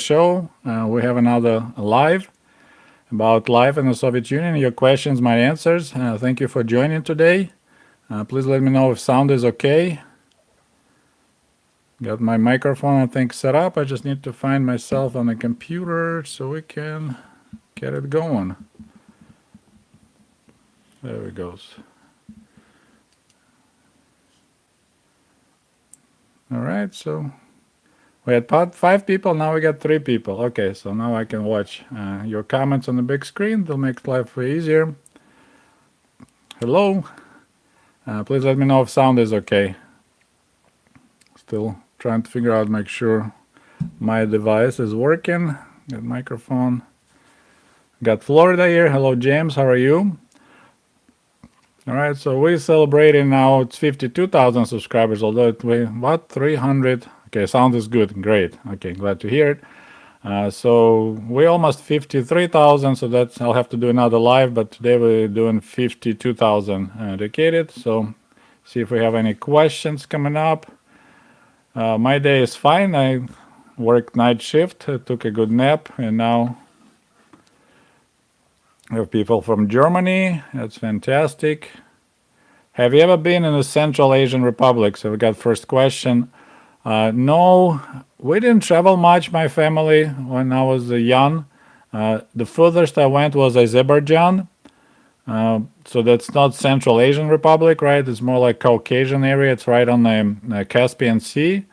Show. We have another live about life in the Soviet Union. Your questions, my answers. Thank you for joining today. Please let me know if sound is okay. Got my microphone, I think, set up. I just need to find myself on the computer so we can get it going. There it goes. All right, so we had 5 people, now we got 3 people. Okay, so now I can watch your comments on the big screen. They'll make life way easier. Hello. Please let me know if sound is okay. Still trying to figure out, make sure my device is working. Got microphone. Got Florida here. Hello, James. How are you? All right, so we're celebrating now. It's 52,000 subscribers, although it weigh about 300. Okay, sound is good. Great. Okay, glad to hear it. So we're almost 53,000, so that's, I'll have to do another live, but today we're doing 52,000 dedicated. So see if we have any questions coming up. My day is fine. I worked night shift, took a good nap, and now we have people from Germany. That's fantastic. Have you ever been in a Central Asian republic? So we got first question. No, we didn't travel much, my family, when I was young. The furthest I went was Azerbaijan. So that's not Central Asian Republic, right? It's more like Caucasian area. It's right on the Caspian Sea.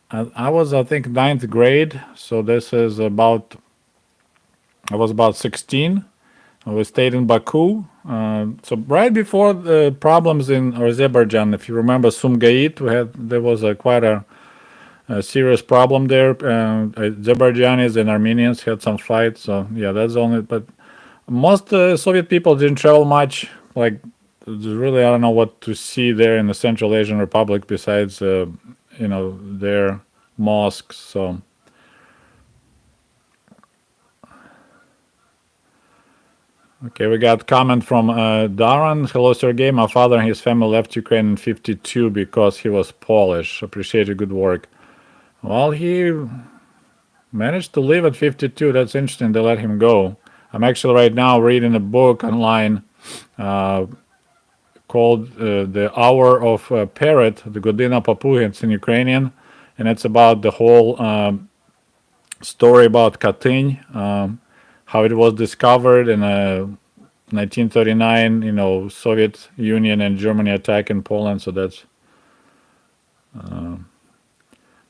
I was, I think, 9th grade. So this is about, I was about 16. We stayed in Baku. So right before the problems in Azerbaijan, if you remember Sumgait, there was quite a serious problem there. Azerbaijanis and Armenians had some fights. So yeah, that's only. But most Soviet people didn't travel much. Like, really, I don't know what to see there in the Central Asian Republic besides, their mosques. So. Okay, we got comment from Darren. Hello, Sergey. My father and his family left Ukraine in 52 because he was Polish. Appreciate your good work. Well, he managed to live at 52. That's interesting. They let him go. I'm actually right now reading a book online called The Hour of Parrot, the Godina Papugi. It's in Ukrainian. And it's about the whole story about Katyn. How it was discovered in 1939, Soviet Union and Germany attacking Poland. So that's,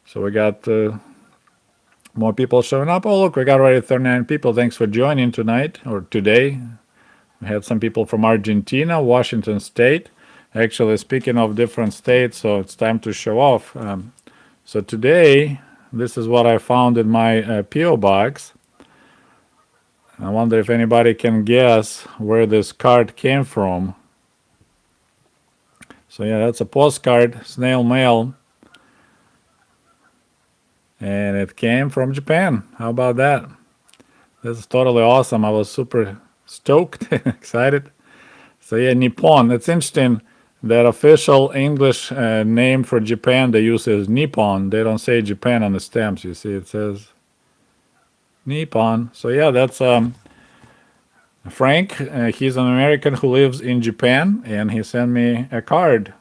so we got more people showing up. Oh, look, we got already 39 people. Thanks for joining tonight or today. We had some people from Argentina, Washington State. Actually, speaking of different states, so it's time to show off. So today, this is what I found in my P.O. box. I wonder if anybody can guess where this card came from. So yeah, that's a postcard, snail mail. And it came from Japan. How about that? This is totally awesome. I was super stoked, excited. So yeah, Nippon. It's interesting that official English name for Japan they use is Nippon. They don't say Japan on the stamps. You see, it says Nippon. So yeah, that's Frank. He's an American who lives in Japan, and he sent me a card.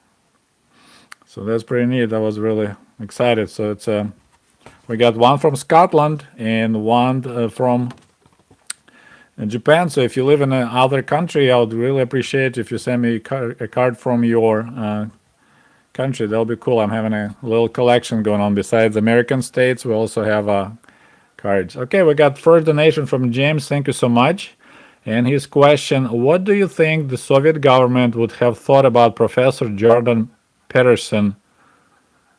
So that's pretty neat. I was really excited. So it's we got one from Scotland and one from Japan. So if you live in another country, I would really appreciate if you send me a card from your country. That'll be cool. I'm having a little collection going on. Besides American states, we also have cards. Okay, we got first donation from James. Thank you so much. And his question, what do you think the Soviet government would have thought about Professor Jordan Peterson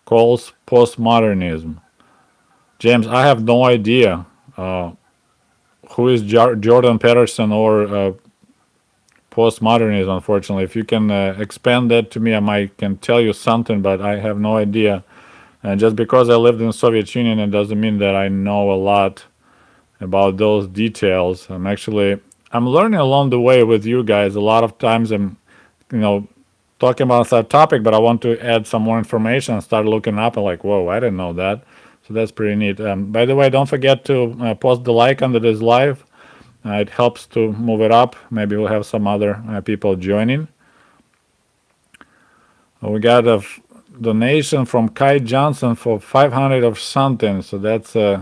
calls postmodernism? James, I have no idea who is Jordan Peterson or postmodernism, unfortunately. If you can expand that to me, I can tell you something, but I have no idea. And just because I lived in the Soviet Union, it doesn't mean that I know a lot about those details. I'm learning along the way with you guys. A lot of times I'm, talking about that topic, but I want to add some more information and start looking up and like, whoa, I didn't know that. So that's pretty neat. By the way, don't forget to post the like under this live. It helps to move it up. Maybe we'll have some other people joining. We got a donation from Kai Johnson for 500 of something. So that's I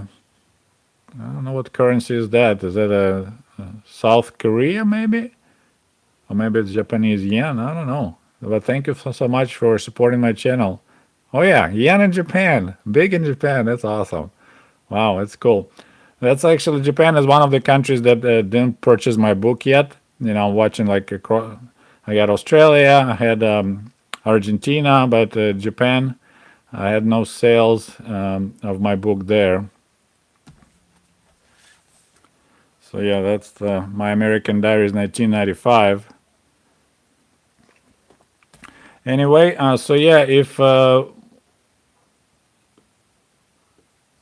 don't know what currency is that. Is that a South Korea maybe? Or maybe it's Japanese yen. I don't know. But thank you so much for supporting my channel. Oh yeah, yen in Japan. Big in Japan. That's awesome. Wow, that's cool. That's actually Japan is one of the countries that didn't purchase my book yet. I'm watching like I got Australia, I had Argentina, but Japan, I had no sales of my book there. So yeah, that's My American Diaries 1995. Anyway, so yeah, if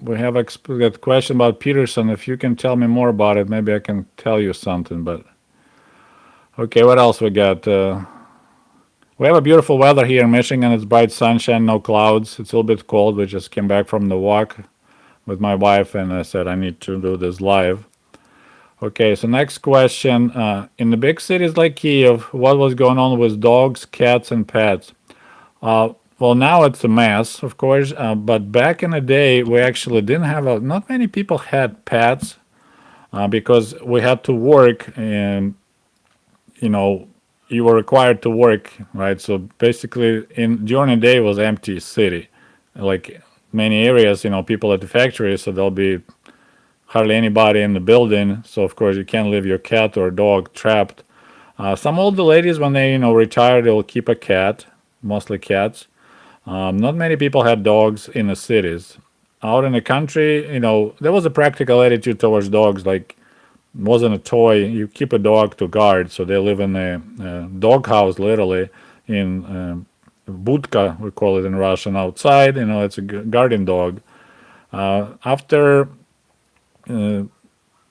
we have a question about Peterson, if you can tell me more about it, maybe I can tell you something. But okay, what else we got? We have a beautiful weather here in Michigan. It's bright sunshine, no clouds. It's a little bit cold. We just came back from the walk with my wife, and I said I need to do this live. Okay, so next question. In the big cities like Kiev, what was going on with dogs, cats, and pets? Well, now it's a mess, of course, but back in the day, we actually didn't have not many people had pets because we had to work and, you were required to work, right? So basically, during the day, it was empty city. Like many areas, people at the factory, so there'll be hardly anybody in the building. So, of course, you can't leave your cat or dog trapped. Some older ladies, when they, retire, they'll keep a cat, mostly cats. Not many people had dogs in the cities. Out in the country, there was a practical attitude towards dogs. Like, it wasn't a toy. You keep a dog to guard, so they live in a dog house, literally, in Vodka, we call it in Russian, outside. It's a guardian dog. After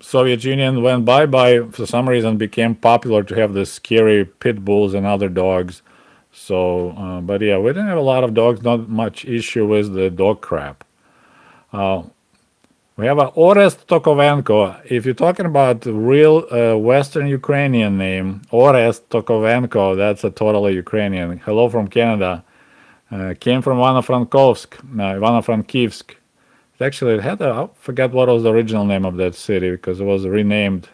Soviet Union went bye-bye, for some reason became popular to have the scary pit bulls and other dogs. So, but yeah, we didn't have a lot of dogs, not much issue with the dog crap. We have a Orest Tokovenko. If you're talking about the real Western Ukrainian name, Orest Tokovenko, that's a totally Ukrainian. Hello from Canada. Came from Ivano-Frankivsk. Actually, it had I forget what was the original name of that city because it was renamed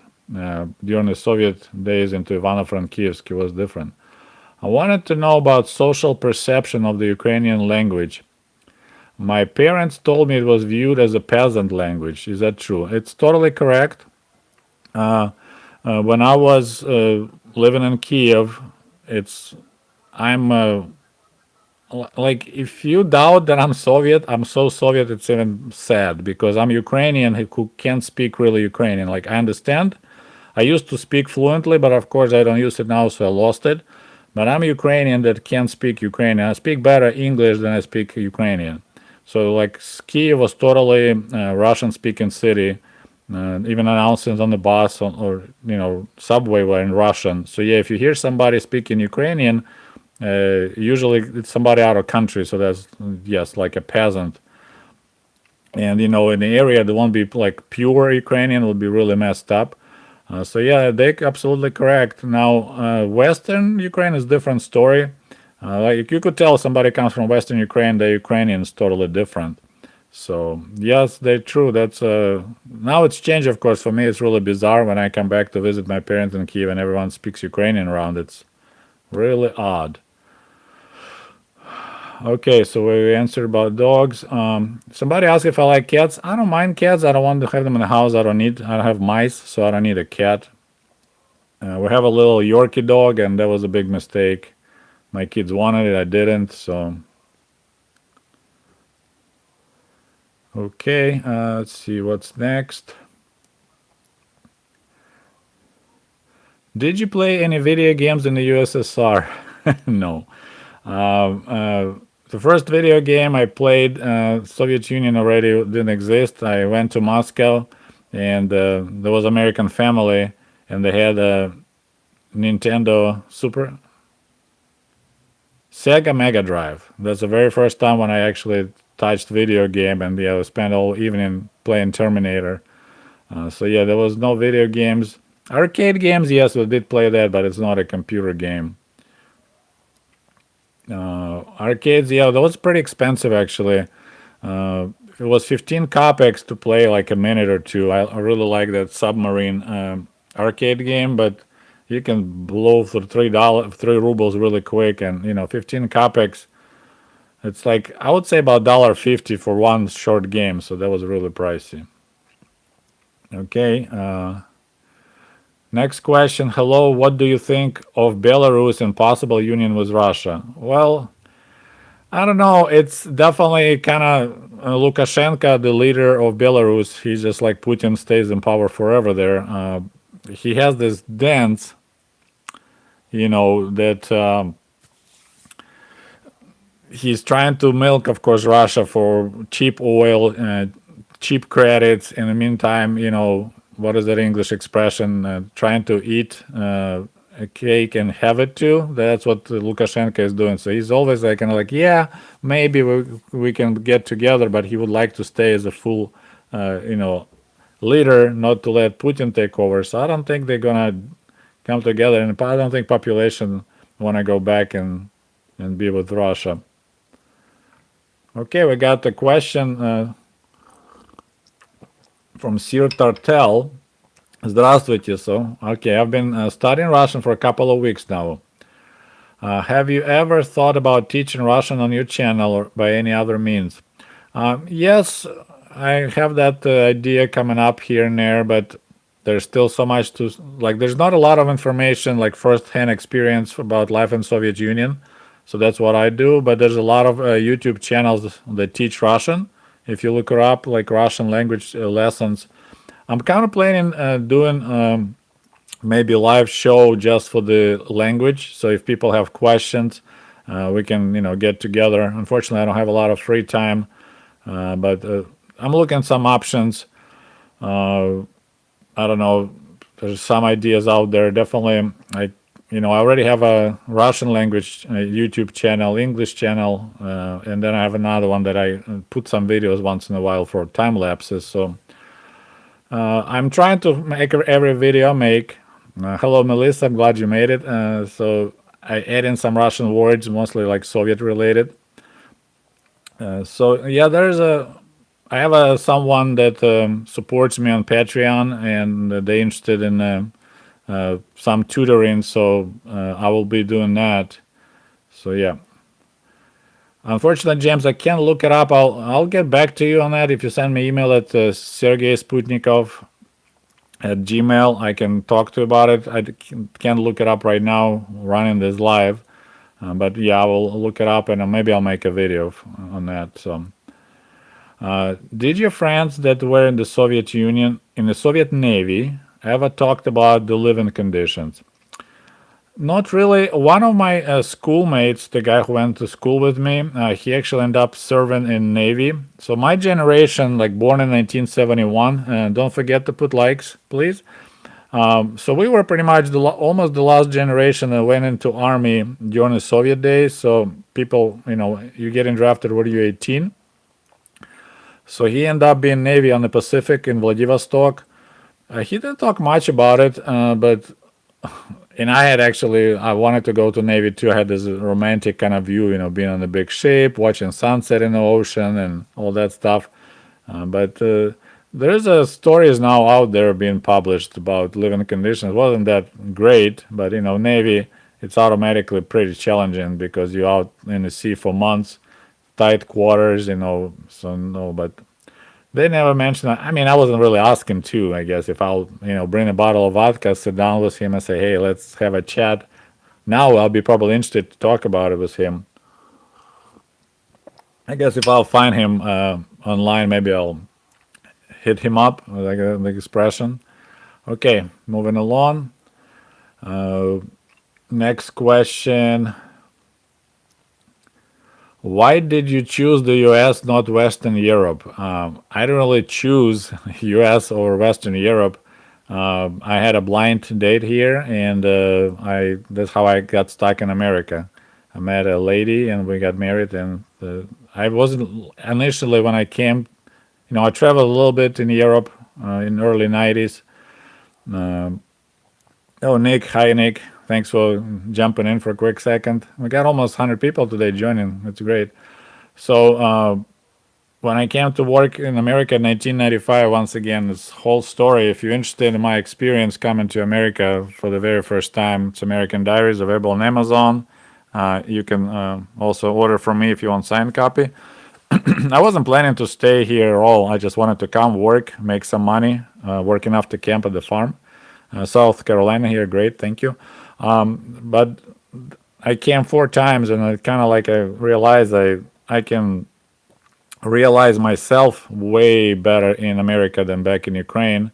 during the Soviet days into Ivano-Frankivsk. It was different. I wanted to know about social perception of the Ukrainian language. My parents told me it was viewed as a peasant language. Is that true? It's totally correct. When I was living in Kiev, I'm like if you doubt that I'm Soviet, I'm so Soviet it's even sad because I'm Ukrainian who can't speak really Ukrainian. Like I understand, I used to speak fluently, but of course I don't use it now, so I lost it. But I'm Ukrainian that can't speak Ukrainian. I speak better English than I speak Ukrainian. So like Kiev was totally Russian-speaking city. Even announcements on the bus or subway were in Russian. So yeah, if you hear somebody speaking Ukrainian, usually it's somebody out of country. So that's yes, like a peasant. And in the area, they won't be like pure Ukrainian. Will be really messed up. So yeah, they're absolutely correct. Now, Western Ukraine is a different story. Like you could tell somebody comes from Western Ukraine, the Ukrainian is totally different. So yes, they're true. That's now it's changed, of course. For me, it's really bizarre when I come back to visit my parents in Kiev and everyone speaks Ukrainian around. It's really odd. Okay, so we answered about dogs. Somebody asked if I like cats. I don't mind cats. I don't want to have them in the house. I don't have mice, so I don't need a cat. We have a little Yorkie dog, and that was a big mistake. My kids wanted it, I didn't, so. Okay, let's see what's next. Did you play any video games in the USSR? No. The first video game I played, Soviet Union already didn't exist. I went to Moscow, and there was American Family, and they had a Nintendo Sega Mega Drive. That's the very first time when I actually touched video game, and yeah, we spent all evening playing Terminator. So yeah, there was no video games. Arcade games, yes, we did play that, but it's not a computer game. Arcades, yeah, that was pretty expensive actually. It was 15 kopecks to play like a minute or two. I really like that submarine arcade game, but you can blow for $3, 3 rubles really quick, and 15 kopecks. It's like I would say about $1.50 for one short game, so that was really pricey. Okay. Next question. Hello, what do you think of Belarus and possible union with Russia? Well, I don't know. It's definitely kind of Lukashenko, the leader of Belarus. He's just like Putin stays in power forever there. He has this dance, that he's trying to milk, of course, Russia for cheap oil, cheap credits. In the meantime, what is that English expression? Trying to eat a cake and have it too. That's what Lukashenko is doing. So he's always like, kind of like, yeah, maybe we can get together, but he would like to stay as a full, leader, not to let Putin take over. So I don't think they're gonna come together, and I don't think population want to go back and be with Russia. Okay, we got a question from Sir Tartel. Здравствуйте. So, okay, I've been studying Russian for a couple of weeks now. Have you ever thought about teaching Russian on your channel or by any other means? Yes, I have that idea coming up here and there, but there's still so much to like. There's not a lot of information, like first-hand experience about life in Soviet Union. So that's what I do. But there's a lot of YouTube channels that teach Russian. If you look her up, like Russian language lessons. I'm kind of planning doing maybe a live show just for the language. So if people have questions, we can get together. Unfortunately, I don't have a lot of free time, but I'm looking at some options. I don't know. There's some ideas out there. Definitely, I already have a Russian language YouTube channel, English channel, and then I have another one that I put some videos once in a while for time lapses. So. I'm trying to make every video I make. Hello, Melissa. I'm glad you made it. So I add in some Russian words, mostly like Soviet related. So yeah, I have someone that supports me on Patreon, and they're interested in some tutoring. So I will be doing that. So yeah. Unfortunately, James, I can't look it up. I'll get back to you on that if you send me email at Sergey Sputnikov at Gmail. I can talk to you about it. I can't look it up right now, running this live. But yeah, I will look it up, and maybe I'll make a video on that. So, did your friends that were in the Soviet Union, in the Soviet Navy, ever talked about the living conditions? Not really. One of my schoolmates, the guy who went to school with me, he actually ended up serving in Navy. So my generation, like born in 1971, don't forget to put likes, please. So we were pretty much almost the last generation that went into Army during the Soviet days. So people, you getting drafted when you're 18. So he ended up being Navy on the Pacific in Vladivostok. He didn't talk much about it, but... And I wanted to go to Navy too. I had this romantic kind of view, being on the big ship, watching sunset in the ocean and all that stuff. But there's stories now out there being published about living conditions. It wasn't that great, but Navy, it's automatically pretty challenging because you're out in the sea for months, tight quarters, so no, but they never mentioned. I mean, I wasn't really asking to. I guess if I'll, bring a bottle of vodka, sit down with him, and say, "Hey, let's have a chat." Now I'll be probably interested to talk about it with him. I guess if I'll find him online, maybe I'll hit him up, like the expression. Okay, moving along. Next question. Why did you choose the U.S., not Western Europe? I didn't really choose U.S. or Western Europe. I had a blind date here, and that's how I got stuck in America. I met a lady, and we got married, and I wasn't initially when I came. I traveled a little bit in Europe in early '90s. Um, oh, Nick, hi Nick. Thanks for jumping in for a quick second. We got almost 100 people today joining. That's great. So when I came to work in America in 1995, once again, this whole story, if you're interested in my experience coming to America for the very first time, it's American Diaries, available on Amazon. You can also order from me if you want signed copy. I wasn't planning to stay here at all. I just wanted to come work, make some money, work enough to camp at the farm. South Carolina here, great, thank you. But I came 4 times, and I kind of like I realized I can realize myself way better in America than back in Ukraine.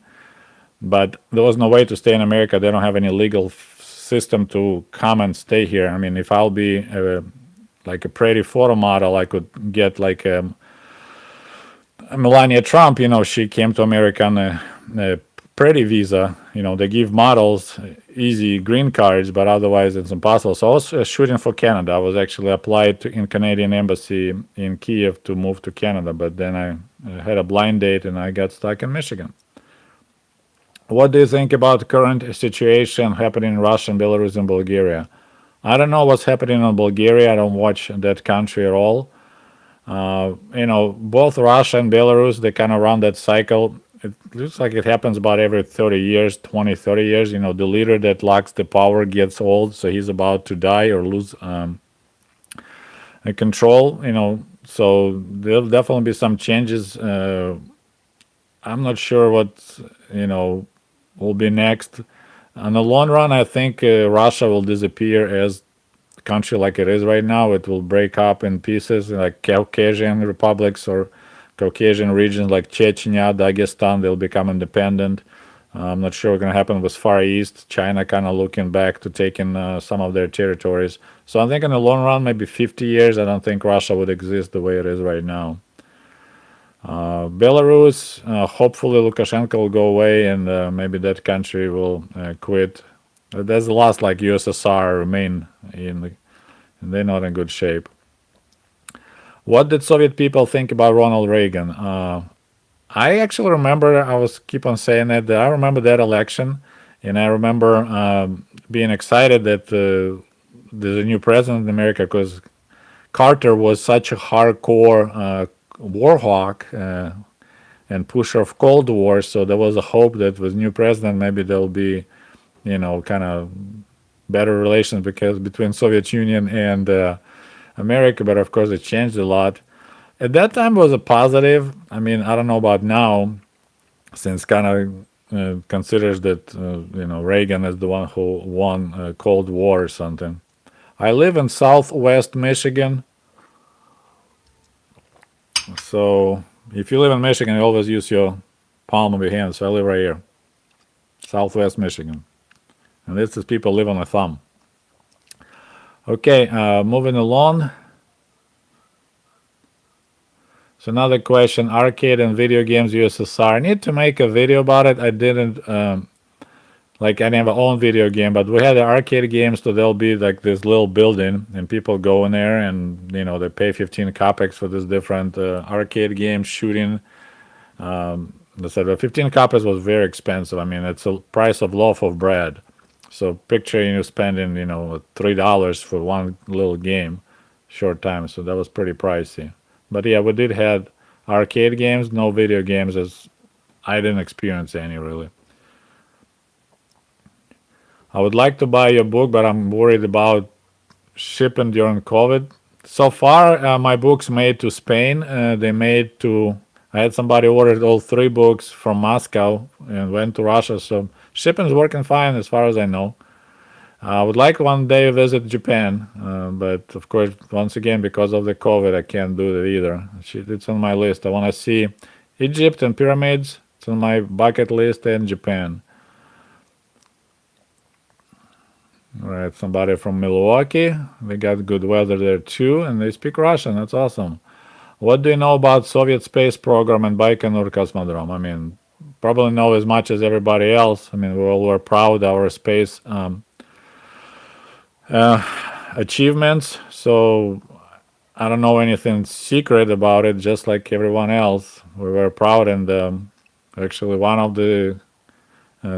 But there was no way to stay in America. They don't have any legal system to come and stay here. I mean, if I'll be like a pretty photo model, I could get like Melania Trump. She came to America on a pretty visa. They give models easy green cards, but otherwise it's impossible. So I was shooting for Canada. I was actually applied in Canadian embassy in Kiev to move to Canada, but then I had a blind date and I got stuck in Michigan. What do you think about the current situation happening in Russia and Belarus and Bulgaria? I don't know what's happening in Bulgaria. I don't watch that country at all. Both Russia and Belarus, they kind of run that cycle. It looks like it happens about every 30 years, 20, 30 years. The leader that lacks the power gets old, so he's about to die or lose control. So there'll definitely be some changes. I'm not sure what, will be next. On the long run, I think Russia will disappear as a country like it is right now. It will break up in pieces, like Caucasian republics or Caucasian regions like Chechnya, Dagestan. They'll become independent. I'm not sure what's going to happen with Far East. China kind of looking back to taking some of their territories. So I think in the long run, maybe 50 years, I don't think Russia would exist the way it is right now. Belarus, hopefully Lukashenko will go away and maybe that country will quit. That's the last like USSR remain and they're not in good shape. What did Soviet people think about Ronald Reagan? I actually remember, I was keep on saying that I remember that election, and I remember being excited that there's a new president in America because Carter was such a hardcore war hawk and pusher of Cold War. So there was a hope that with new president, maybe there'll be, kind of better relations because between Soviet Union and America. But of course, it changed a lot. At that time, it was a positive. I mean, I don't know about now, since kind of considers that Reagan is the one who won Cold War or something. I live in Southwest Michigan. So if you live in Michigan, you always use your palm of your hand. So I live right here, Southwest Michigan. And this is people live on a thumb. Okay, moving along. So another question, arcade and video games USSR. I need to make a video about it. I didn't, I didn't have my own video game, but we had the arcade games, so there'll be like this little building, and people go in there and, they pay 15 kopecks for this different arcade games, shooting. They said 15 kopecks was very expensive. I mean, it's a price of loaf of bread. So picture you spending, $3 for one little game, short time. So that was pretty pricey. But yeah, we did have arcade games, no video games, as I didn't experience any really. I would like to buy your book, but I'm worried about shipping during COVID. So far, my books made to Spain. They made to. I had somebody ordered all 3 books from Moscow and went to Russia. So shipping's working fine as far as I know. I would like one day to visit Japan, but of course, once again, because of the COVID, I can't do that either. It's on my list. I want to see Egypt and pyramids. It's on my bucket list, and Japan. All right, somebody from Milwaukee. They got good weather there too, and they speak Russian. That's awesome. What do you know about Soviet space program and Baikonur Cosmodrome? I mean, probably know as much as everybody else. I mean, we all were proud of our space achievements. So I don't know anything secret about it, just like everyone else. We were proud, and actually, one of the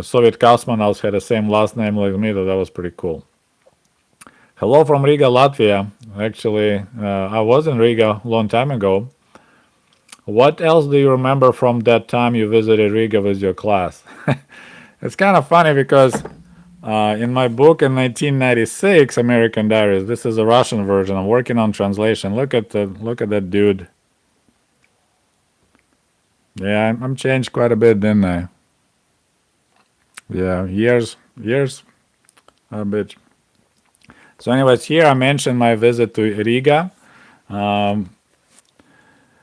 Soviet cosmonauts had the same last name like me, so that was pretty cool. Hello from Riga, Latvia. Actually, I was in Riga a long time ago. What else do you remember from that time you visited Riga with your class? It's kind of funny because in my book in 1996, American Diaries, this is a Russian version. I'm working on translation. Look at that dude. Yeah, I'm changed quite a bit, didn't I? Yeah, years, a bit. So, anyways, here I mentioned my visit to Riga. Um,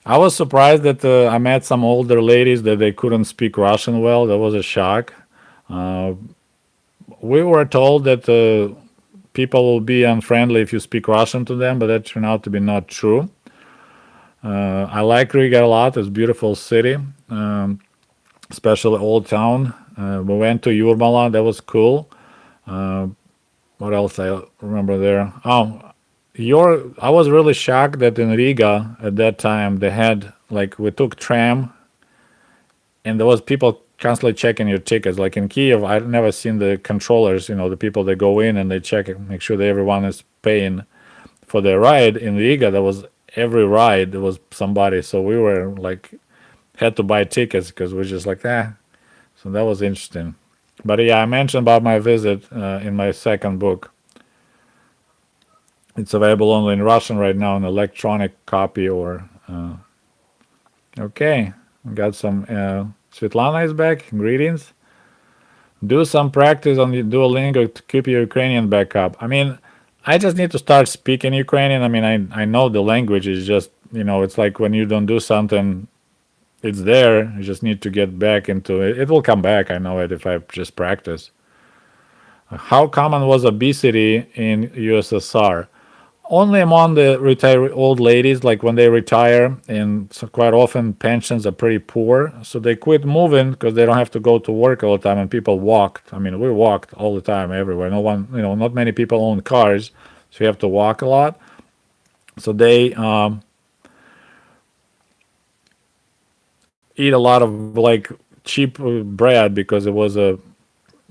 I was surprised that I met some older ladies that they couldn't speak Russian well. That was a shock. Uh, we were told that people will be unfriendly if you speak Russian to them, but that turned out to be not true. I like Riga a lot. It's a beautiful city, especially old town. We went to Jurmala. That was cool. Uh, what else I remember there? Oh, I was really shocked that in Riga at that time they had like we took tram and there was people constantly checking your tickets. Like in Kiev, I'd never seen the controllers, the people that go in and they check it, make sure that everyone is paying for their ride. In Riga, there was every ride there was somebody, so we were like had to buy tickets because we're just like So that was interesting. But yeah, I mentioned about my visit in my second book. It's available only in Russian right now, an electronic copy or. Okay, got some. Svetlana is back. Greetings. Do some practice on the Duolingo to keep your Ukrainian back up. I mean, I just need to start speaking Ukrainian. I mean, I know the language is just, it's like when you don't do something, it's there. You just need to get back into it. It will come back. I know it if I just practice. How common was obesity in USSR? Only among the retired old ladies, like when they retire, and so quite often pensions are pretty poor, so they quit moving because they don't have to go to work all the time, and people walked. I mean, we walked all the time everywhere. No one, not many people own cars, so you have to walk a lot. So they eat a lot of like cheap bread because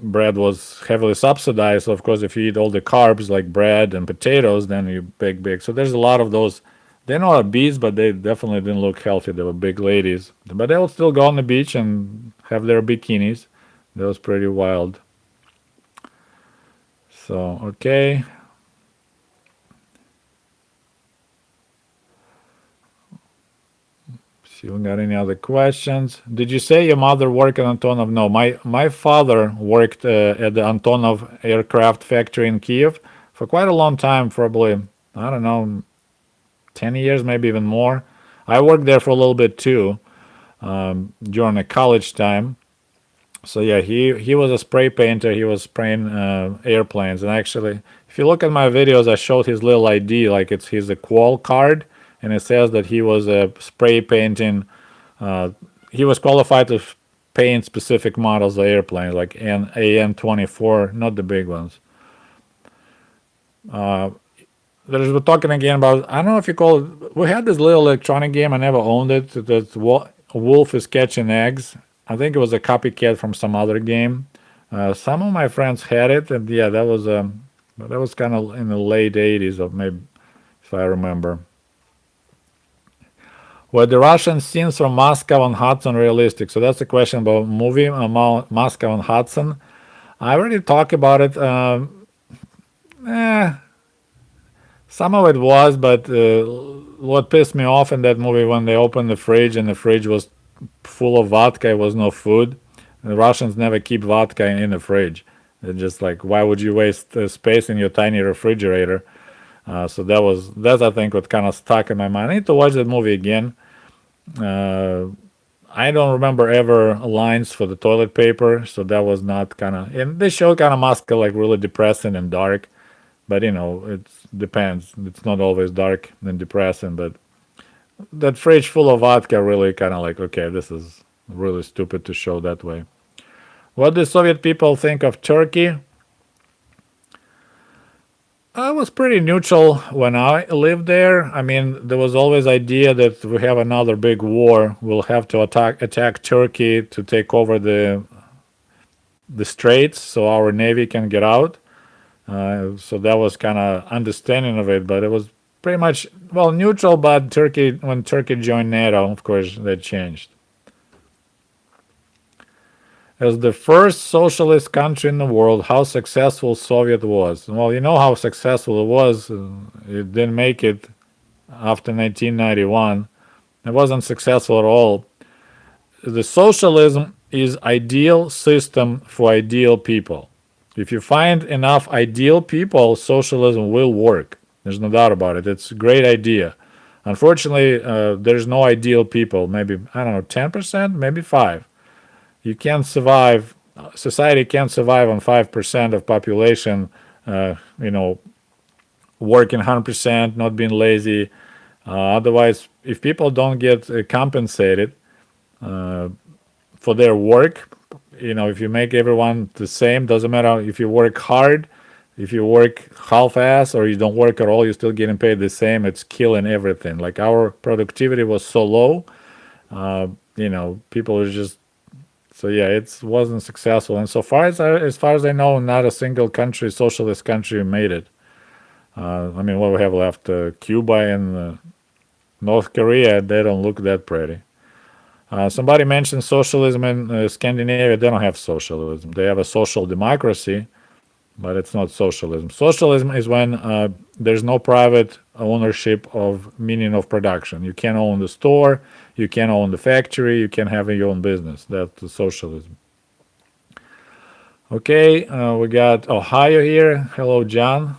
bread was heavily subsidized. So of course, if you eat all the carbs like bread and potatoes, then you're big. So there's a lot of those. They're not obese, but they definitely didn't look healthy. They were big ladies, but they would still go on the beach and have their bikinis. That was pretty wild. So okay. See, you got any other questions? Did you say your mother worked at Antonov? No, my father worked at the Antonov aircraft factory in Kiev for quite a long time, probably, I don't know, 10 years, maybe even more. I worked there for a little bit too during the college time. So yeah, he was a spray painter. He was spraying airplanes. And actually, if you look at my videos, I showed his little ID, like he's a qual card, and it says that he was spray painting. He was qualified to paint specific models of airplanes, like an AN-24, not the big ones. We're talking again about, I don't know if you call it, we had this little electronic game, I never owned it, that Wolf is Catching Eggs. I think it was a copycat from some other game. Some of my friends had it, and yeah, that was kind of in the late 80s, or maybe, if I remember. Were the Russian scenes from Moscow on Hudson realistic? So that's the question about movie Moscow on Hudson. I already talked about it. Some of it was, but what pissed me off in that movie when they opened the fridge and the fridge was full of vodka, it was no food. The Russians never keep vodka in the fridge. They're just like, why would you waste space in your tiny refrigerator? So that's I think what kind of stuck in my mind. I need to watch that movie again. I don't remember ever lines for the toilet paper, so that was not kind of. And they show kind of Moscow like really depressing and dark, but it depends. It's not always dark and depressing, but that fridge full of vodka really kind of like, okay, this is really stupid to show that way. What do Soviet people think of Turkey? I was pretty neutral when I lived there. I mean, there was always idea that we have another big war. We'll have to attack Turkey to take over the straits so our navy can get out. So that was kind of understanding of it, but it was pretty much well neutral. But Turkey, when Turkey joined NATO, of course, that changed. As the first socialist country in the world, how successful Soviet was. Well, you know how successful it was. It didn't make it after 1991. It wasn't successful at all. The socialism is ideal system for ideal people. If you find enough ideal people, socialism will work. There's no doubt about it. It's a great idea. Unfortunately, there's no ideal people. Maybe, I don't know, 10%, maybe 5. You can't survive. Society can't survive on 5% of population. You know, working 100%, not being lazy. Otherwise, if people don't get compensated for their work, you know, if you make everyone the same, doesn't matter if you work hard, if you work half-ass, or you don't work at all, you're still getting paid the same. It's killing everything. Like our productivity was so low, you know, people are just so yeah, it wasn't successful. And so far as I know, not a single country, socialist country, made it. I mean, what we have left, Cuba and North Korea, they don't look that pretty. Somebody mentioned socialism in Scandinavia. They don't have socialism. They have a social democracy, but it's not socialism. Socialism is when there's no private ownership of meaning of production. You can't own the store, you can't own the factory, you can't have your own business. That's socialism. Okay, we got Ohio here. Hello, John.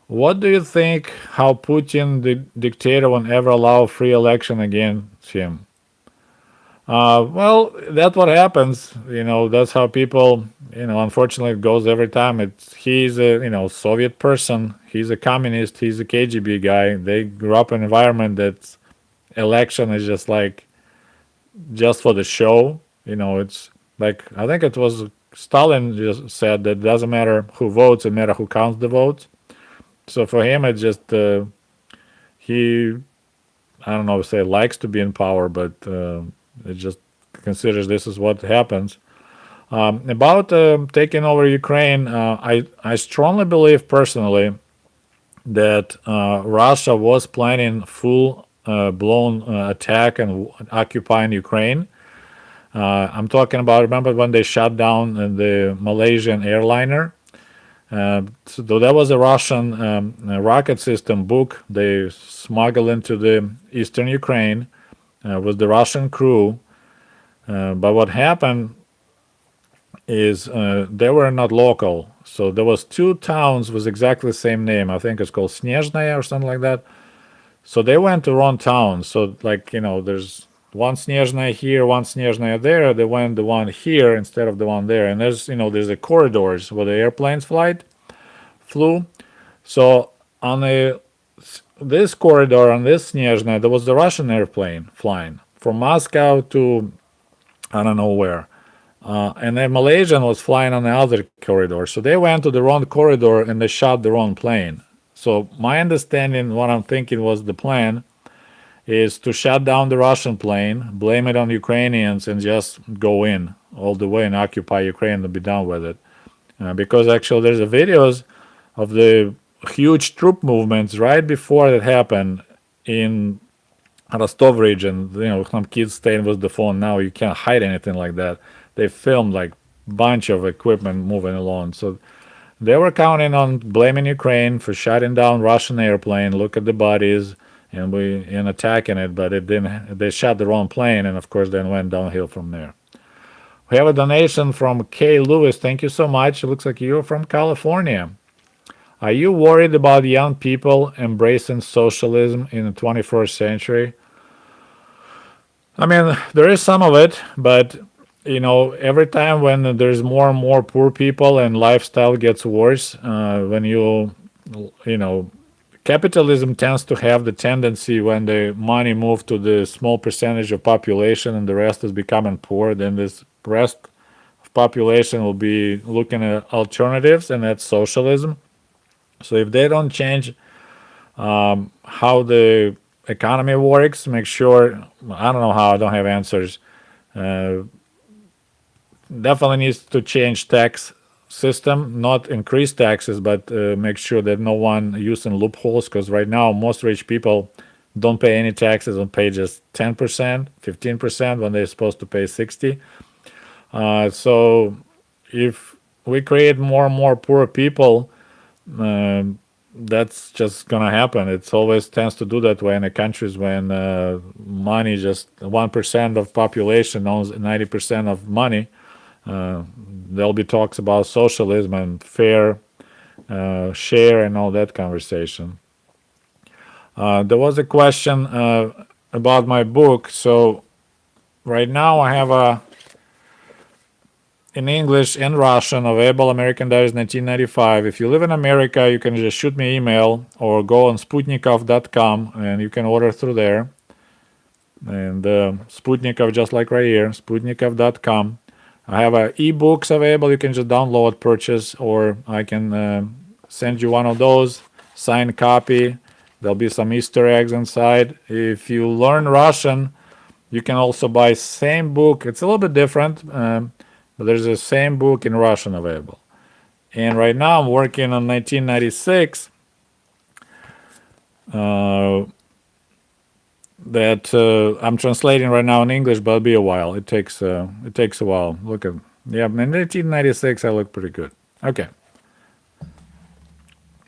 What do you think? How Putin, the dictator, won't ever allow free election against him? Well, that's what happens. You know, that's how people. You know, unfortunately, it goes every time. He's a Soviet person. He's a communist. He's a KGB guy. They grew up in an environment that election is just for the show. You know, it's like I think it was Stalin just said that it doesn't matter who votes, it matters who counts the votes. So for him, it just he I don't know say likes to be in power, but it just considers this is what happens. About taking over Ukraine, I strongly believe personally that Russia was planning full blown attack and occupying Ukraine. I'm talking about, remember when they shut down the Malaysian airliner? So that was a Russian rocket system book they smuggled into the eastern Ukraine with the Russian crew. But what happened is they were not local. So there was 2 towns with exactly the same name. I think it's called Snezhnaya or something like that. So they went to wrong towns. So like, you know, there's one Snezhnaya here, one Snezhnaya there. They went the one here instead of the one there. And there's, you know, there's the corridors where the airplanes flew. So on this corridor, on this Snezhnaya, there was the Russian airplane flying from Moscow to I don't know where. And then Malaysian was flying on the other corridor. So they went to the wrong corridor and they shot the wrong plane. So my understanding, what I'm thinking was the plan is to shut down the Russian plane, blame it on Ukrainians, and just go in all the way and occupy Ukraine and be done with it. Because actually there's a videos of the huge troop movements right before it happened in Rostov region. You know, some kids staying with the phone now. You can't hide anything like that. They filmed like bunch of equipment moving along. So they were counting on blaming Ukraine for shutting down Russian airplane. Look at the bodies, and attacking it, but it didn't. They shot the wrong plane, and of course then went downhill from there. We have a donation from Kay Lewis. Thank you so much. It looks like you're from California. Are you worried about young people embracing socialism in the 21st century? I mean, there is some of it, but you know, every time when there's more and more poor people and lifestyle gets worse, when you know, capitalism tends to have the tendency when the money moves to the small percentage of population and the rest is becoming poor, then this rest of population will be looking at alternatives, and that's socialism. So if they don't change how the economy works, make sure, I don't know how, I don't have answers. Uh, Definitely needs to change tax system, not increase taxes, but make sure that no one using loopholes. Because right now, most rich people don't pay any taxes and pay just 10%, 15% when they're supposed to pay 60. So if we create more and more poor people, um that's just gonna happen. It's always tends to do that way in the countries when money just 1% of population owns 90% of money. Uh, there'll be talks about socialism and fair share and all that conversation. There was a question about my book. So right now I have a in English and Russian available, American Diaries 1995. If you live in America, you can just shoot me an email or go on sputnikov.com and you can order through there. And Sputnikov, just like right here, sputnikov.com. I have ebooks available. You can just download, purchase, or I can send you one of those, signed copy. There'll be some Easter eggs inside. If you learn Russian, you can also buy same book. It's a little bit different, but there's the same book in Russian available. And right now I'm working on 1996. That I'm translating right now in English, but it'll be a while. It takes a while. Look at yeah, in 1996 I look pretty good. Okay,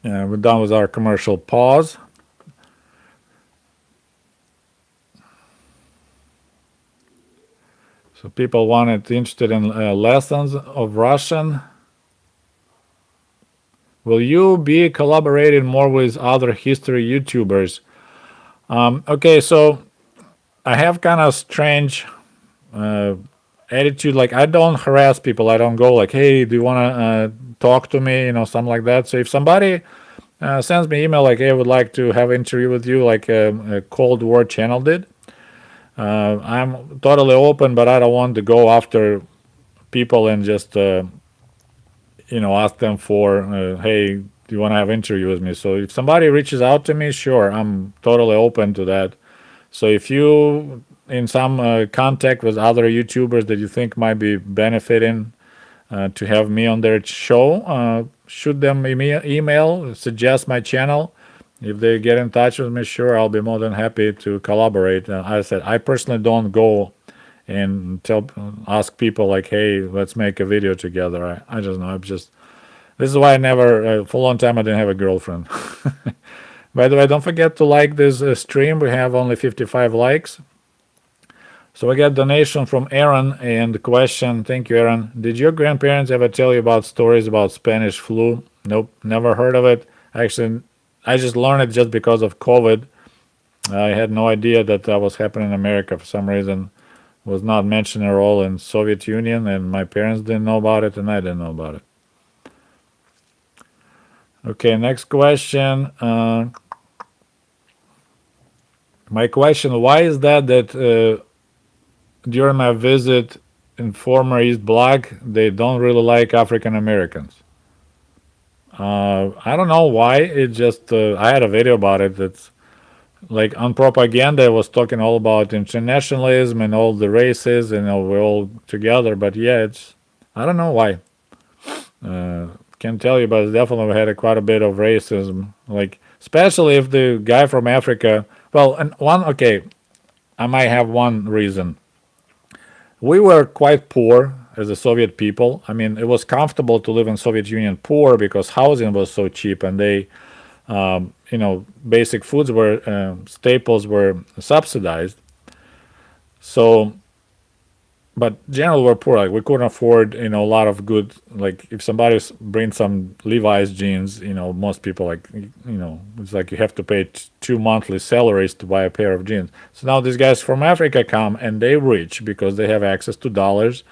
we're done with our commercial pause. So people interested in lessons of Russian. Will you be collaborating more with other history YouTubers? Okay, so I have kind of strange attitude. Like I don't harass people. I don't go like, "Hey, do you want to talk to me?" Something like that. So if somebody sends me email like, "Hey, I would like to have an interview with you," like a Cold War channel did, I'm totally open. But I don't want to go after people and just ask them for, "Hey, do you want to have an interview with me?" So if somebody reaches out to me, sure, I'm totally open to that. So if you in some contact with other YouTubers that you think might be benefiting to have me on their show, shoot them email, suggest my channel. If they get in touch with me, sure, I'll be more than happy to collaborate. As I said, I personally don't go and ask people like, "Hey, let's make a video together." I just know. This is why I never for a long time I didn't have a girlfriend. By the way, don't forget to like this stream. We have only 55 likes. So we got donation from Aaron and the question. Thank you, Aaron. Did your grandparents ever tell you about stories about Spanish flu? Nope, never heard of it. Actually, I just learned it just because of COVID. I had no idea that that was happening in America for some reason. Was not mentioned at all in Soviet Union, and my parents didn't know about it, and I didn't know about it. Okay, next question. My question: why is that during my visit in former East Bloc, they don't really like African Americans? I don't know why. It just I had a video about it. That's like on propaganda. I was talking all about internationalism and all the races, and we're all together. But yeah, I don't know why. Can't tell you, but definitely we had quite a bit of racism. Like especially if the guy from Africa. Well, and okay, I might have one reason. We were quite poor as a Soviet people. I mean, it was comfortable to live in Soviet Union poor because housing was so cheap, and basic foods staples were subsidized. So, but generally we're poor. Like we couldn't afford, a lot of good. Like if somebody brings some Levi's jeans, most people it's like you have to pay 2 monthly salaries to buy a pair of jeans. So now these guys from Africa come and they're rich because they have access to dollars,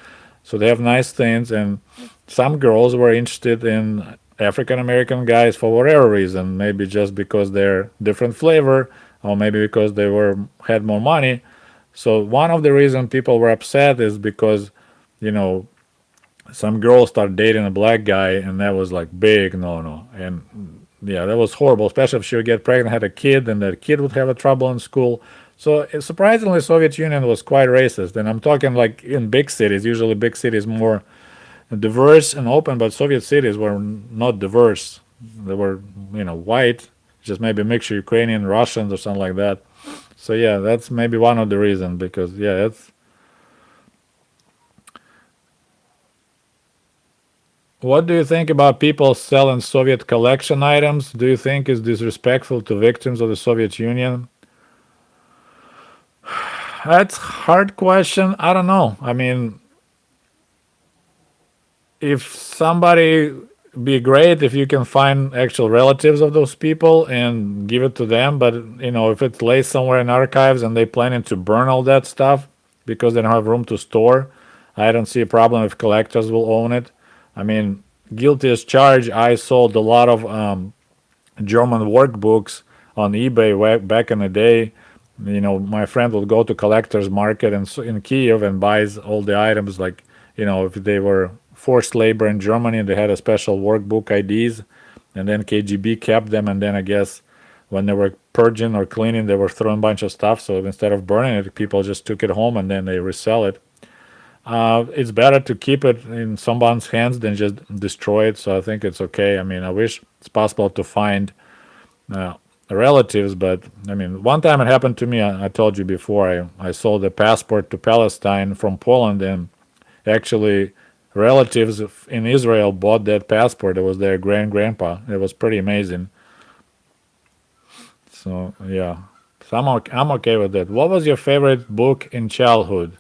so they have nice things. And some girls were interested in African American guys for whatever reason, maybe just because they're different flavor, or maybe because they had more money. So one of the reasons people were upset is because, you know, some girl started dating a black guy, and that was like big no. And yeah, that was horrible, especially if she would get pregnant, had a kid, and that kid would have a trouble in school. So surprisingly, Soviet Union was quite racist, and I'm talking like in big cities. Usually, big cities more diverse and open, but Soviet cities were not diverse. They were, white, just maybe a mixture Ukrainian, Russians, or something like that. So yeah, that's maybe one of the reasons because yeah, it's. What do you think about people selling Soviet collection items? Do you think is disrespectful to victims of the Soviet Union? That's hard question. I don't know. I mean, if somebody be great if you can find actual relatives of those people and give it to them, but if it lays somewhere in archives and they planning to burn all that stuff because they don't have room to store, I don't see a problem if collectors will own it. I mean, guilty as charged. I sold a lot of German workbooks on eBay back in the day. My friend would go to collector's market in Kiev and buys all the items, like, if they were forced labor in Germany and they had a special workbook IDs, and then KGB kept them, and then I guess when they were purging or cleaning, they were throwing a bunch of stuff. So instead of burning it, people just took it home and then they resell it. It's better to keep it in someone's hands than just destroy it. So I think it's okay. I mean, I wish it's possible to find uh, relatives, but I mean, one time it happened to me. I told you before. I sold a passport to Palestine from Poland, and actually, relatives in Israel bought that passport. It was their grandpa. It was pretty amazing. So yeah, so I'm okay with that. What was your favorite book in childhood?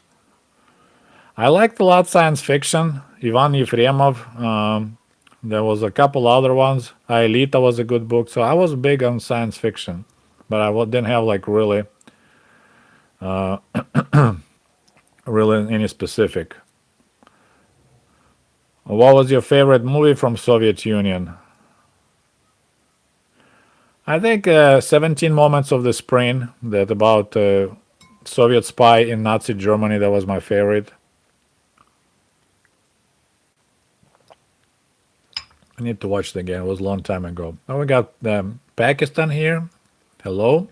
I liked a lot science fiction. Ivan Yefremov. There was a couple other ones. Aelita was a good book. So I was big on science fiction, but I didn't have like really any specific. What was your favorite movie from Soviet Union? I think 17 Moments of the Spring, that about Soviet spy in Nazi Germany, that was my favorite. I need to watch it again. It was a long time ago. Now we got Pakistan here. Hello.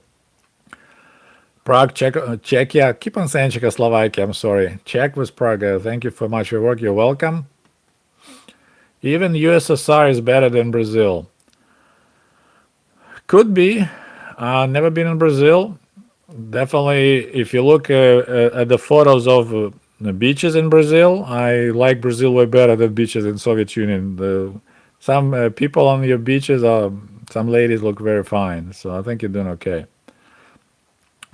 Prague, Czechia. Keep on saying Czechoslovakia. I'm sorry. Czech was Prague. Thank you for much for your work. You're welcome. Even USSR is better than Brazil. Could be. Never been in Brazil. Definitely, if you look at the photos of the beaches in Brazil, I like Brazil way better than beaches in Soviet Union. Some people on your beaches, some ladies look very fine. So I think you're doing okay.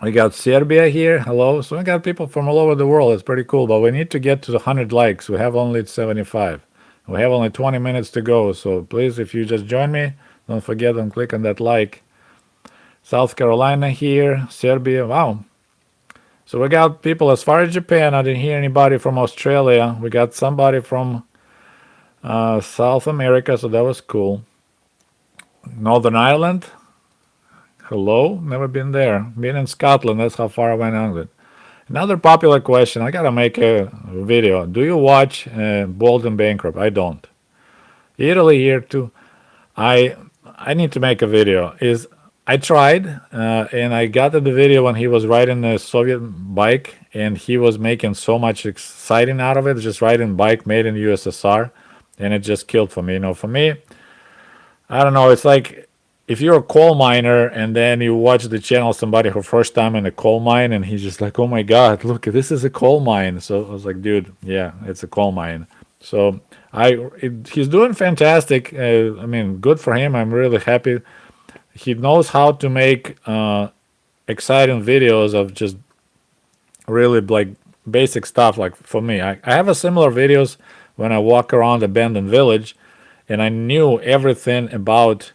We got Serbia here. Hello. So we got people from all over the world. It's pretty cool. But we need to get to the 100 likes. We have only 75. We have only 20 minutes to go. So please, if you just join me, don't forget and click on that like. South Carolina here. Serbia. Wow. So we got people as far as Japan. I didn't hear anybody from Australia. We got somebody from South America. So that was cool. Northern Ireland. Hello, never been there. Been in Scotland, that's how far I went on with. Another popular question, I gotta make a video. Do you watch Bold and Bankrupt? I don't. Italy here too. I I need to make a video. I tried and I got to the video when he was riding the Soviet bike and he was making so much exciting out of it, just riding bike made in USSR, and it just killed for me. For me, I don't know. It's like if you're a coal miner and then you watch the channel somebody for first time in a coal mine and he's just like, oh my god, look, this is a coal mine. So I was like, dude, yeah, it's a coal mine. So he's doing fantastic. I mean, good for him. I'm really happy. He knows how to make exciting videos of just really like basic stuff. Like for me, I have a similar videos when I walk around abandoned village, and I knew everything about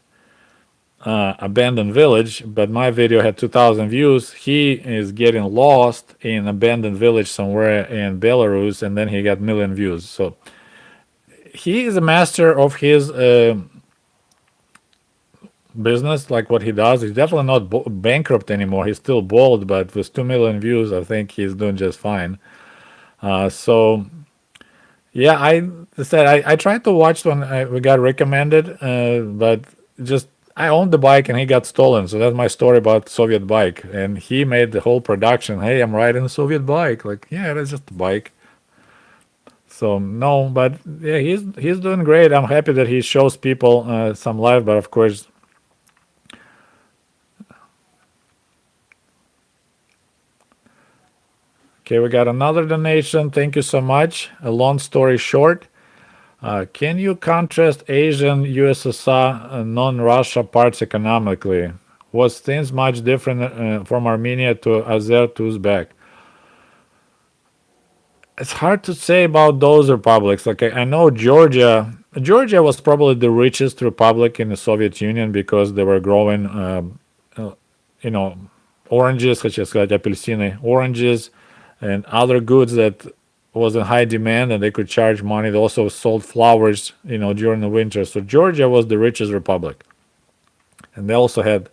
abandoned village, but my video had 2,000 views. He is getting lost in abandoned village somewhere in Belarus, and then he got million views. So he is a master of his business, like what he does. He's definitely not bankrupt anymore. He's still bold, but with 2 million views, I think he's doing just fine. So Yeah, I said I tried to watch when we got recommended, but just I owned the bike and he got stolen. So that's my story about Soviet bike. And he made the whole production. Hey, I'm riding a Soviet bike. Like, yeah, that's just a bike. So no, but yeah, he's doing great. I'm happy that he shows people some life. But of course, okay, we got another donation. Thank you so much. A long story short. Can you contrast Asian USSR and non-Russia parts economically? Was things much different from Armenia to Azer to Uzbek? It's hard to say about those republics. Like I know Georgia. Georgia was probably the richest republic in the Soviet Union because they were growing, uh, you know, oranges, хотел сказать апельсины, oranges, and other goods that was in high demand, and they could charge money. They also sold flowers, during the winter. So Georgia was the richest republic, and they also had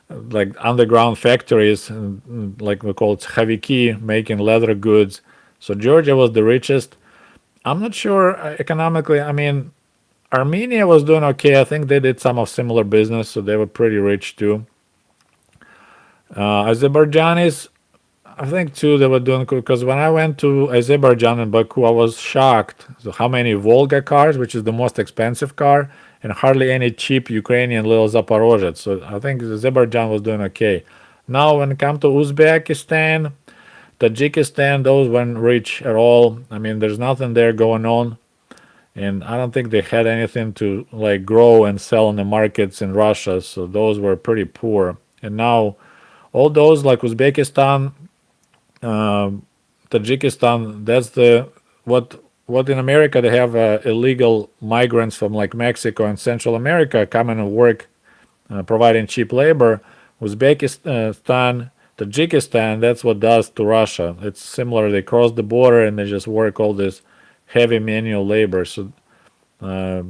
like underground factories, like we call it chaviki, making leather goods. So Georgia was the richest. I'm not sure economically. I mean, Armenia was doing okay. I think they did some of similar business, so they were pretty rich too. Azerbaijanis, I think too they were doing good because when I went to Azerbaijan and Baku, I was shocked. So how many Volga cars, which is the most expensive car, and hardly any cheap Ukrainian little Zaporozhets. So I think Azerbaijan was doing okay. Now when it comes to Uzbekistan, Tajikistan, those weren't rich at all. I mean, there's nothing there going on, and I don't think they had anything to like grow and sell in the markets in Russia. So those were pretty poor. And now all those like Uzbekistan, Tajikistan, that's the what in America they have illegal migrants from like Mexico and Central America coming and work, providing cheap labor. Uzbekistan, Tajikistan, that's what does to Russia. It's similar. They cross the border and they just work all this heavy manual labor. So uh,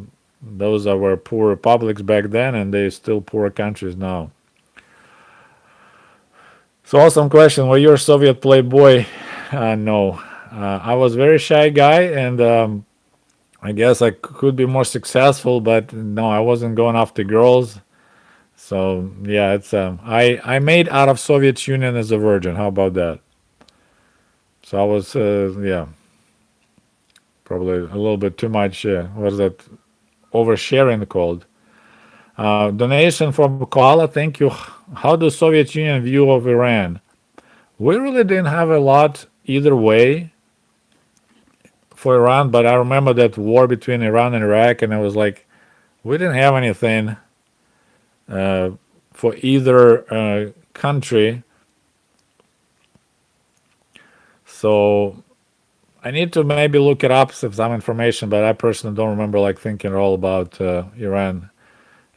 those are were poor republics back then, and they still poor countries now. So awesome question. Were you a Soviet playboy? No. I was a very shy guy, and I guess I could be more successful, but no, I wasn't going after girls. So yeah, it's I made out of Soviet Union as a virgin. How about that? So I was yeah, probably a little bit too much. What is that? Oversharing called. Donation from Koala. Thank you. How does Soviet Union view of Iran? We really didn't have a lot either way for Iran, but I remember that war between Iran and Iraq, and it was like we didn't have anything uh, for either country. So I need to maybe look it up, some information, but I personally don't remember like thinking at all about Iran.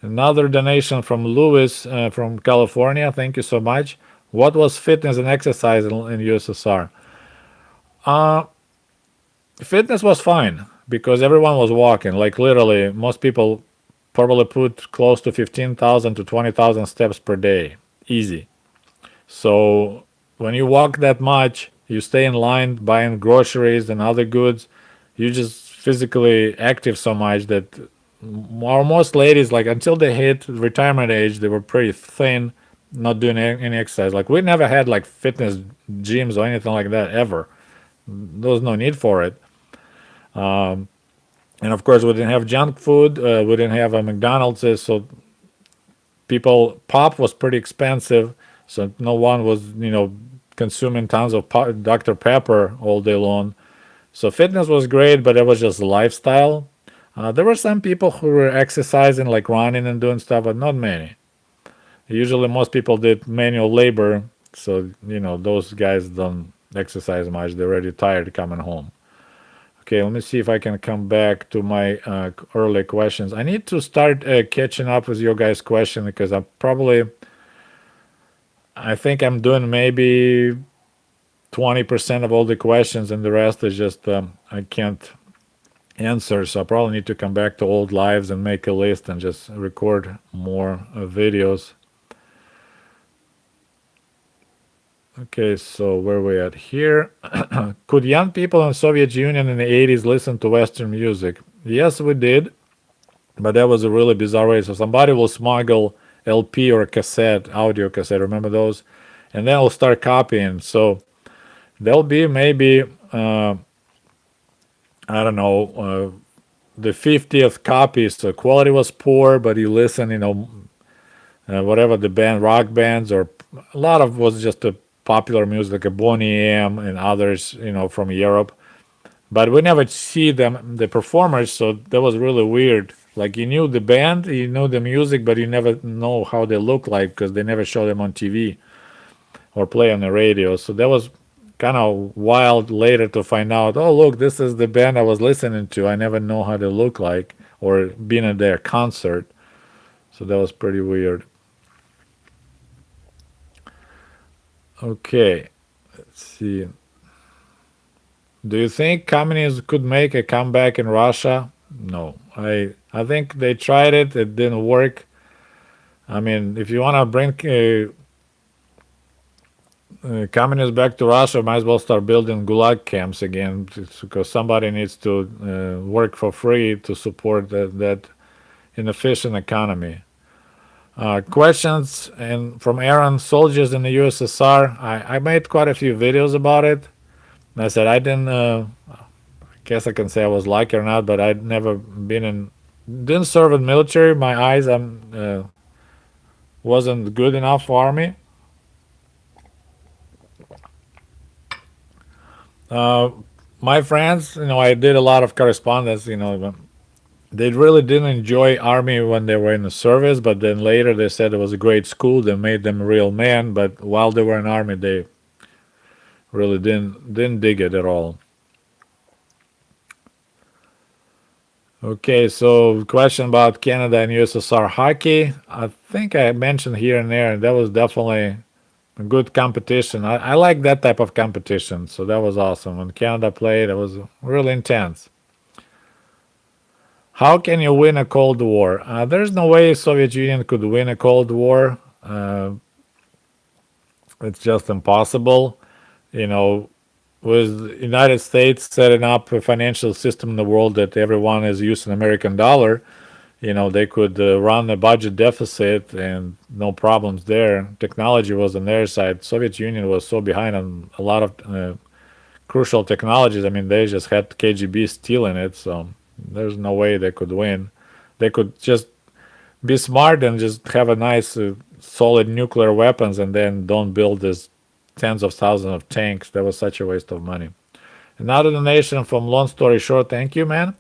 Another donation from Louis from California. Thank you so much. What was fitness and exercise in USSR? Uh, Fitness was fine because everyone was walking. Like literally, most people probably put close to 15,000 to 20,000 steps per day. Easy. So when you walk that much, you stay in line buying groceries and other goods. You just physically active so much that most ladies, like until they hit retirement age, they were pretty thin, not doing any exercise. Like we never had like fitness gyms or anything like that ever. There was no need for it. And of course, we didn't have junk food. We didn't have a McDonald's. So people, pop was pretty expensive. So no one was, consuming tons of Dr. Pepper all day long. So fitness was great, but it was just a lifestyle. There were some people who were exercising, like running and doing stuff, but not many. Usually, most people did manual labor, so those guys don't exercise much. They're already tired coming home. Okay, let me see if I can come back to my early questions. I need to start catching up with your guys' question because I think I'm doing maybe 20% of all the questions, and the rest is just I can't answer. So I probably need to come back to old lives and make a list and just record more videos. Okay, so where we at here? Could young people in Soviet Union in the 80s listen to Western music? Yes, we did, but that was a really bizarre way. So somebody will smuggle LP or cassette, audio cassette, remember those? And then will start copying. So there'll be maybe, I don't know, the 50th copy. So quality was poor, but you listen, whatever the band, rock bands, or a lot of was just a popular music like a Boney M and others, from Europe. But we never see them, the performers, so that was really weird. Like you knew the band, you knew the music, but you never know how they look like because they never show them on TV or play on the radio. So that was kind of wild later to find out, oh, look, this is the band I was listening to. I never know how they look like or been at their concert. So that was pretty weird. Okay, let's see. Do you think communists could make a comeback in Russia? No. I think they tried it. It didn't work. I mean, if you want to bring communists back to Russia, might as well start building gulag camps again because somebody needs to work for free to support that inefficient economy. Questions and from Aaron, soldiers in the USSR. I made quite a few videos about it. I said I didn't. Guess I can say I was lucky or not, but I'd never didn't serve in military. My eyes wasn't good enough for army. Uh, my friends, I did a lot of correspondence. They really didn't enjoy army when they were in the service, but then later they said it was a great school. They made them real men, but while they were in army, they really didn't dig it at all. Okay, so question about Canada and USSR hockey. I think I mentioned here and there, and that was definitely a good competition. I like that type of competition, so that was awesome. When Canada played, it was really intense. How can you win a Cold War? There's no way Soviet Union could win a Cold War. It's just impossible. You know, with the United States setting up a financial system in the world that everyone is using American dollar, they could run a budget deficit and no problems there. Technology was on their side. Soviet Union was so behind on a lot of crucial technologies. I mean, they just had KGB stealing it, so there's no way they could win. They could just be smart and just have a nice, solid nuclear weapons, and then don't build this tens of thousands of tanks. That was such a waste of money. Another donation from Long Story Short. Thank you, man.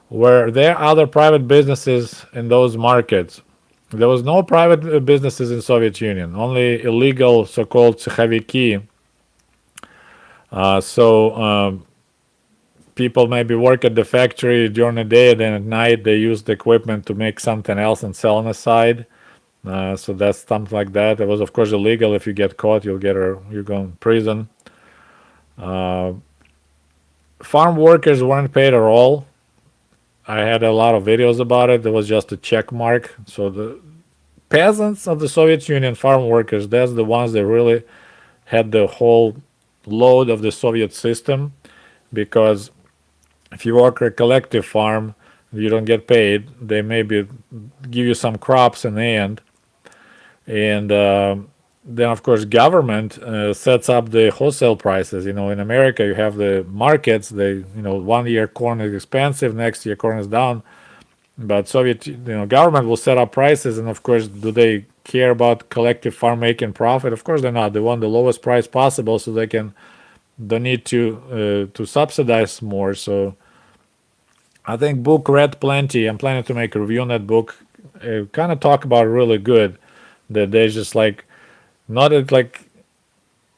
Were there other private businesses in those markets? There was no private businesses in Soviet Union. Only illegal so-called tsekhaviki. So people maybe work at the factory during the day, and then at night they use the equipment to make something else and sell on the side. So that's something like that. It was, of course, illegal. If you get caught, you go in prison. Farm workers weren't paid at all. I had a lot of videos about it. There was just a check mark. So the peasants of the Soviet Union, farm workers, that's the ones that really had the whole load of the Soviet system, because if you work a collective farm, you don't get paid. They maybe give you some crops in the end, and then of course government sets up the wholesale prices. In America you have the markets. They, 1 year corn is expensive, next year corn is down. But Soviet, government will set up prices, and of course, do they care about collective farm making profit? Of course they're not. They want the lowest price possible so they don't need to subsidize more. So I think book read plenty. I'm planning to make a review on that book. Kind of talk about it really good. That they just not at it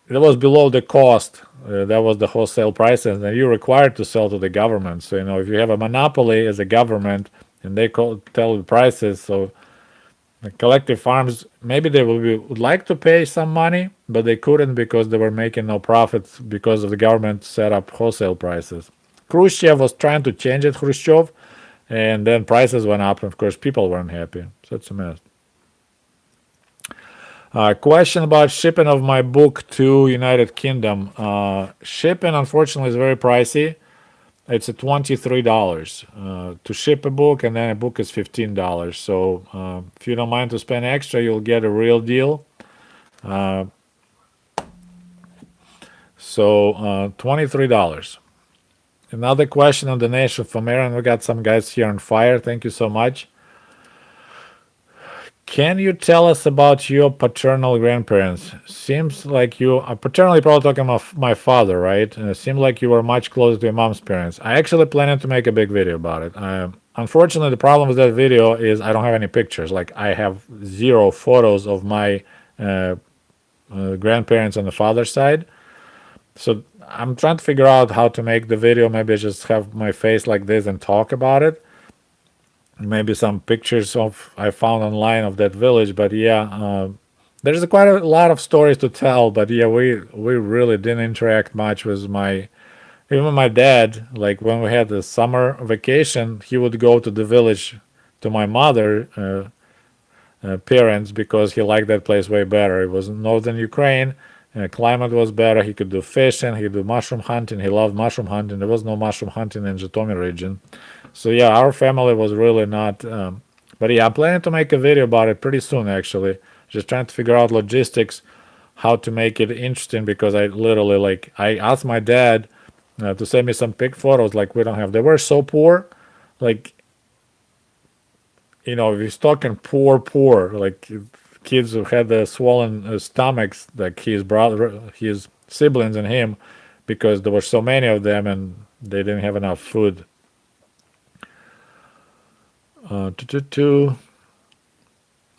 was below the cost. That was the wholesale prices, and you're required to sell to the government. So if you have a monopoly as a government and they tell the prices, so the collective farms maybe they would like to pay some money, but they couldn't because they were making no profits because of the government set up wholesale prices. Khrushchev was trying to change it, Khrushchev, and then prices went up, and of course people weren't happy. So it's a mess. Question about shipping of my book to United Kingdom. Shipping, unfortunately, is very pricey. It's at $23 to ship a book, and then a book is $15. So if you don't mind to spend extra, you'll get a real deal. Uh, so $23. Another question on the nation from Aaron. We got some guys here on fire. Thank you so much. Can you tell us about your paternal grandparents? Seems like you are paternally probably talking about my father, right? And it seemed like you were much closer to your mom's parents. I actually planning to make a big video about it. Unfortunately, the problem with that video is I don't have any pictures. Like I have zero photos of my uh, grandparents on the father's side. So I'm trying to figure out how to make the video. Maybe I just have my face like this and talk about it. Maybe some pictures of I found online of that village. But yeah, there's quite a lot of stories to tell. But yeah, we really didn't interact much with my even my dad. Like when we had the summer vacation, he would go to the village to my mother parents because he liked that place way better. It was northern Ukraine. Climate was better. He could do fishing. He could do mushroom hunting. He loved mushroom hunting. There was no mushroom hunting in Zhytomyr region. So yeah, our family was really not. But yeah, I'm planning to make a video about it pretty soon. Actually, just trying to figure out logistics, how to make it interesting because I literally like I asked my dad to send me some pic photos. Like we don't have. They were so poor, like if he's talking poor, poor, like kids who had the swollen stomachs, like his brother, his siblings, and him, because there were so many of them and they didn't have enough food.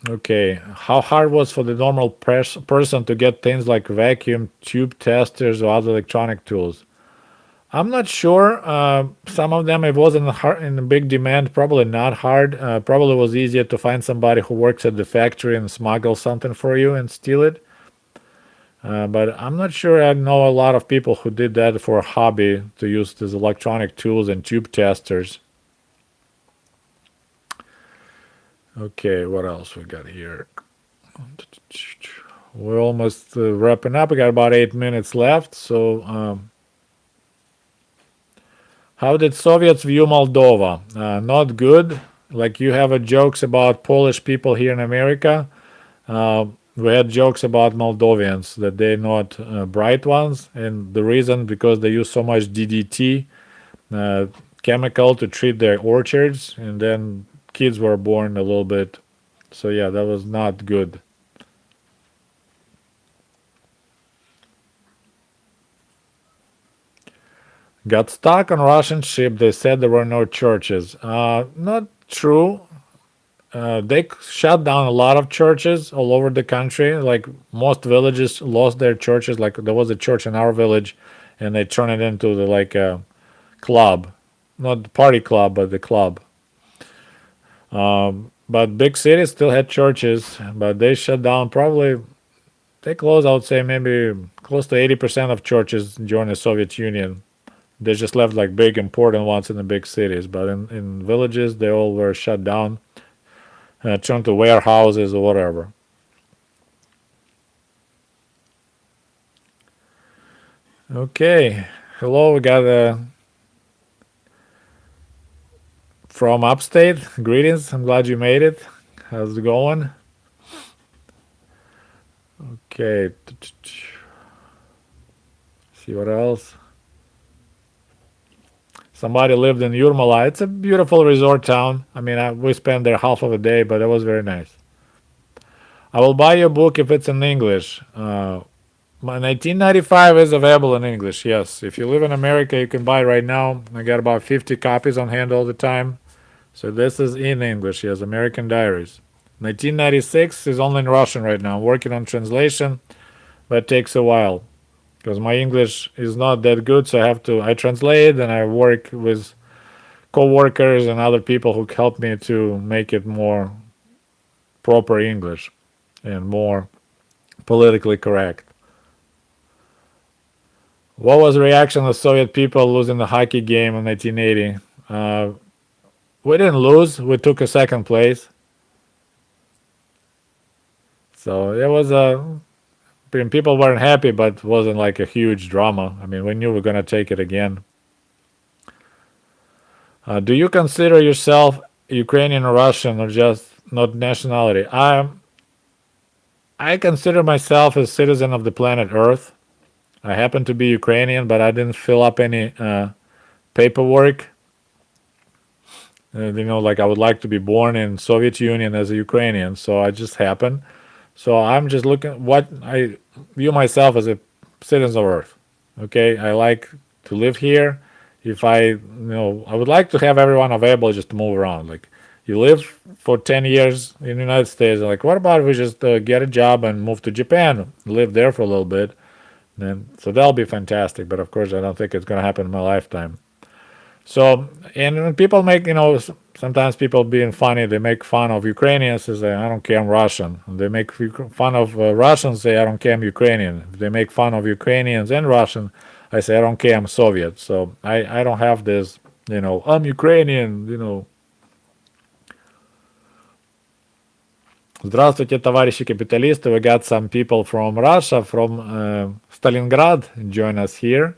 Okay, how hard was for the normal person to get things like vacuum tube testers or other electronic tools? I'm not sure. Some of them it wasn't hard in a big demand. Probably not hard. Probably was easier to find somebody who works at the factory and smuggle something for you and steal it. But I'm not sure. I know a lot of people who did that for a hobby to use these electronic tools and tube testers. Okay, what else we got here? We're almost wrapping up. We got about 8 minutes left. So, how did Soviets view Moldova? Not good. Like you have jokes about Polish people here in America. We had jokes about Moldovians that they're not bright ones, and the reason because they use so much DDT chemical to treat their orchards, and then kids were born a little bit. So yeah, that was not good. Got stuck on Russian ship. They said there were no churches. Not true. They shut down a lot of churches all over the country. Like most villages lost their churches. Like there was a church in our village, and they turned it into like a club, not the party club, but the club. But big cities still had churches, but they shut down. Probably they closed. I would say maybe close to 80% of churches during the Soviet Union. They just left like big important ones in the big cities, but in villages they all were shut down, turned to warehouses or whatever. Okay, hello, we got from upstate. Greetings, I'm glad you made it. How's it going? Okay, see what else. Somebody lived in Yurmala. It's a beautiful resort town. I mean, we spent there half of a day, but it was very nice. I will buy your book if it's in English. My 1995 is available in English, yes. If you live in America, you can buy it right now. I got about 50 copies on hand all the time. So this is in English, yes, American Diaries. 1996 is only in Russian right now. I'm working on translation, but it takes a while because my English is not that good. So I translate and I work with co-workers and other people who help me to make it more proper English and more politically correct. What was the reaction of Soviet people losing the hockey game in 1980? We didn't lose. We took a second place. So it was a people weren't happy, but it wasn't like a huge drama. I mean, we knew we were gonna take it again. Do you consider yourself Ukrainian or Russian or just not nationality? I consider myself a citizen of the planet Earth. I happen to be Ukrainian, but I didn't fill up any paperwork. Like I would like to be born in Soviet Union as a Ukrainian, so I just happen. So I'm just looking what I view myself as a citizen of Earth. Okay, I like to live here. If I would like to have everyone available just to move around. Like you live for 10 years in the United States, like what about if we just get a job and move to Japan, live there for a little bit, then so that'll be fantastic. But of course, I don't think it's going to happen in my lifetime. So, and when people make, sometimes people being funny, they make fun of Ukrainians, they say, I don't care, I'm Russian. And they make fun of Russians, say, I don't care, I'm Ukrainian. If they make fun of Ukrainians and Russian, I say, I don't care, I'm Soviet. So I don't have this, I'm Ukrainian. Здравствуйте, товарищи капиталисты. We got some people from Russia, from Stalingrad, join us here.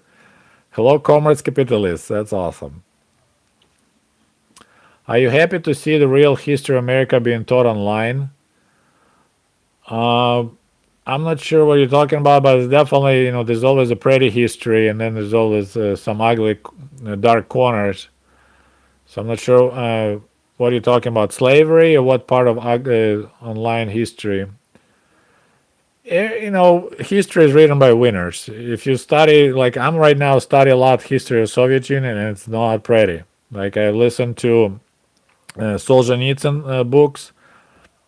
Hello, comrades capitalists. That's awesome. Are you happy to see the real history of America being taught online? I'm not sure what you're talking about, but it's definitely, there's always a pretty history, and then there's always some ugly, dark corners. So I'm not sure what you're talking about, slavery or what part of online history. History is written by winners. If you study, like I'm right now, study a lot history of Soviet Union, and it's not pretty. Like I listen to Solzhenitsyn books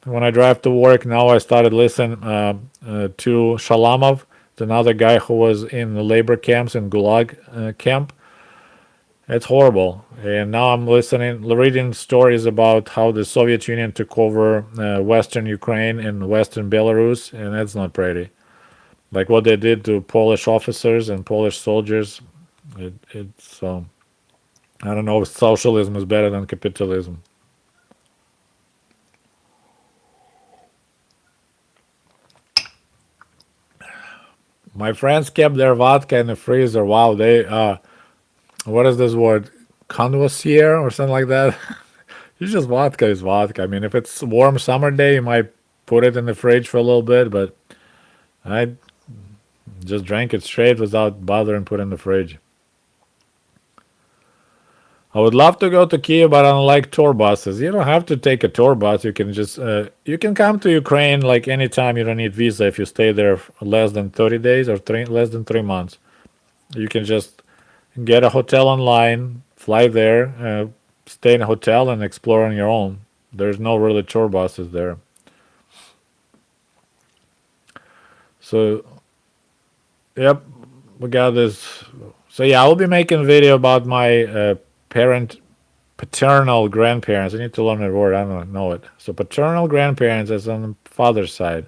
when I drive to work. Now I started listening to Shalamov, another guy who was in the labor camps in Gulag camp. It's horrible. And now I'm reading stories about how the Soviet Union took over Western Ukraine and Western Belarus, and that's not pretty. Like what they did to Polish officers and Polish soldiers, it's I don't know if socialism is better than capitalism. My friends kept their vodka in the freezer. Wow, they what is this word? Connoisseur or something like that. It's just vodka is vodka. I mean, if it's a warm summer day, you might put it in the fridge for a little bit, but I just drank it straight without bothering put it in the fridge. I would love to go to Kiev, but I don't like tour buses. You don't have to take a tour bus. You can just you can come to Ukraine like anytime. You don't need visa if you stay there less than 30 days or less than 3 months. You can just get a hotel online, fly there, stay in a hotel, and explore on your own. There's no really tour buses there. So, yep, we got this. So yeah, I will be making a video about my paternal grandparents. I need to learn that word. I don't know it. So paternal grandparents is on the father's side.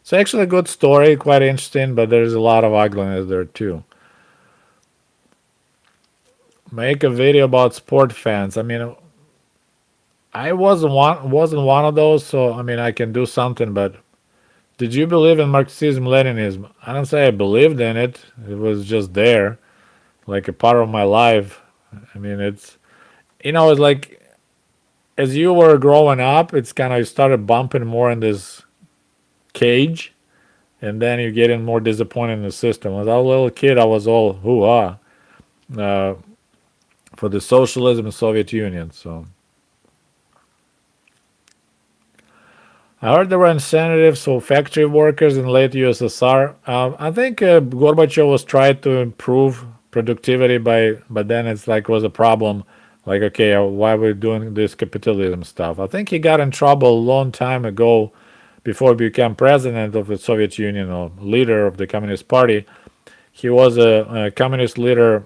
It's actually a good story, quite interesting, but there's a lot of ugliness there too. Make a video about sport fans. I mean, I wasn't one of those, so I mean I can do something. But did you believe in Marxism Leninism? I don't say I believed in it. It was just there, like a part of my life. I mean, it's like as you were growing up, it's kind of you started bumping more in this cage, and then you getting more disappointed in the system. As a little kid, I was all hoo-ah for the socialism in Soviet Union. So I heard there were incentives for factory workers in late USSR. I think Gorbachev was trying to improve productivity but then it's like was a problem. Like, okay, why are we doing this capitalism stuff? I think he got in trouble a long time ago before he became president of the Soviet Union or leader of the Communist Party. He was a communist leader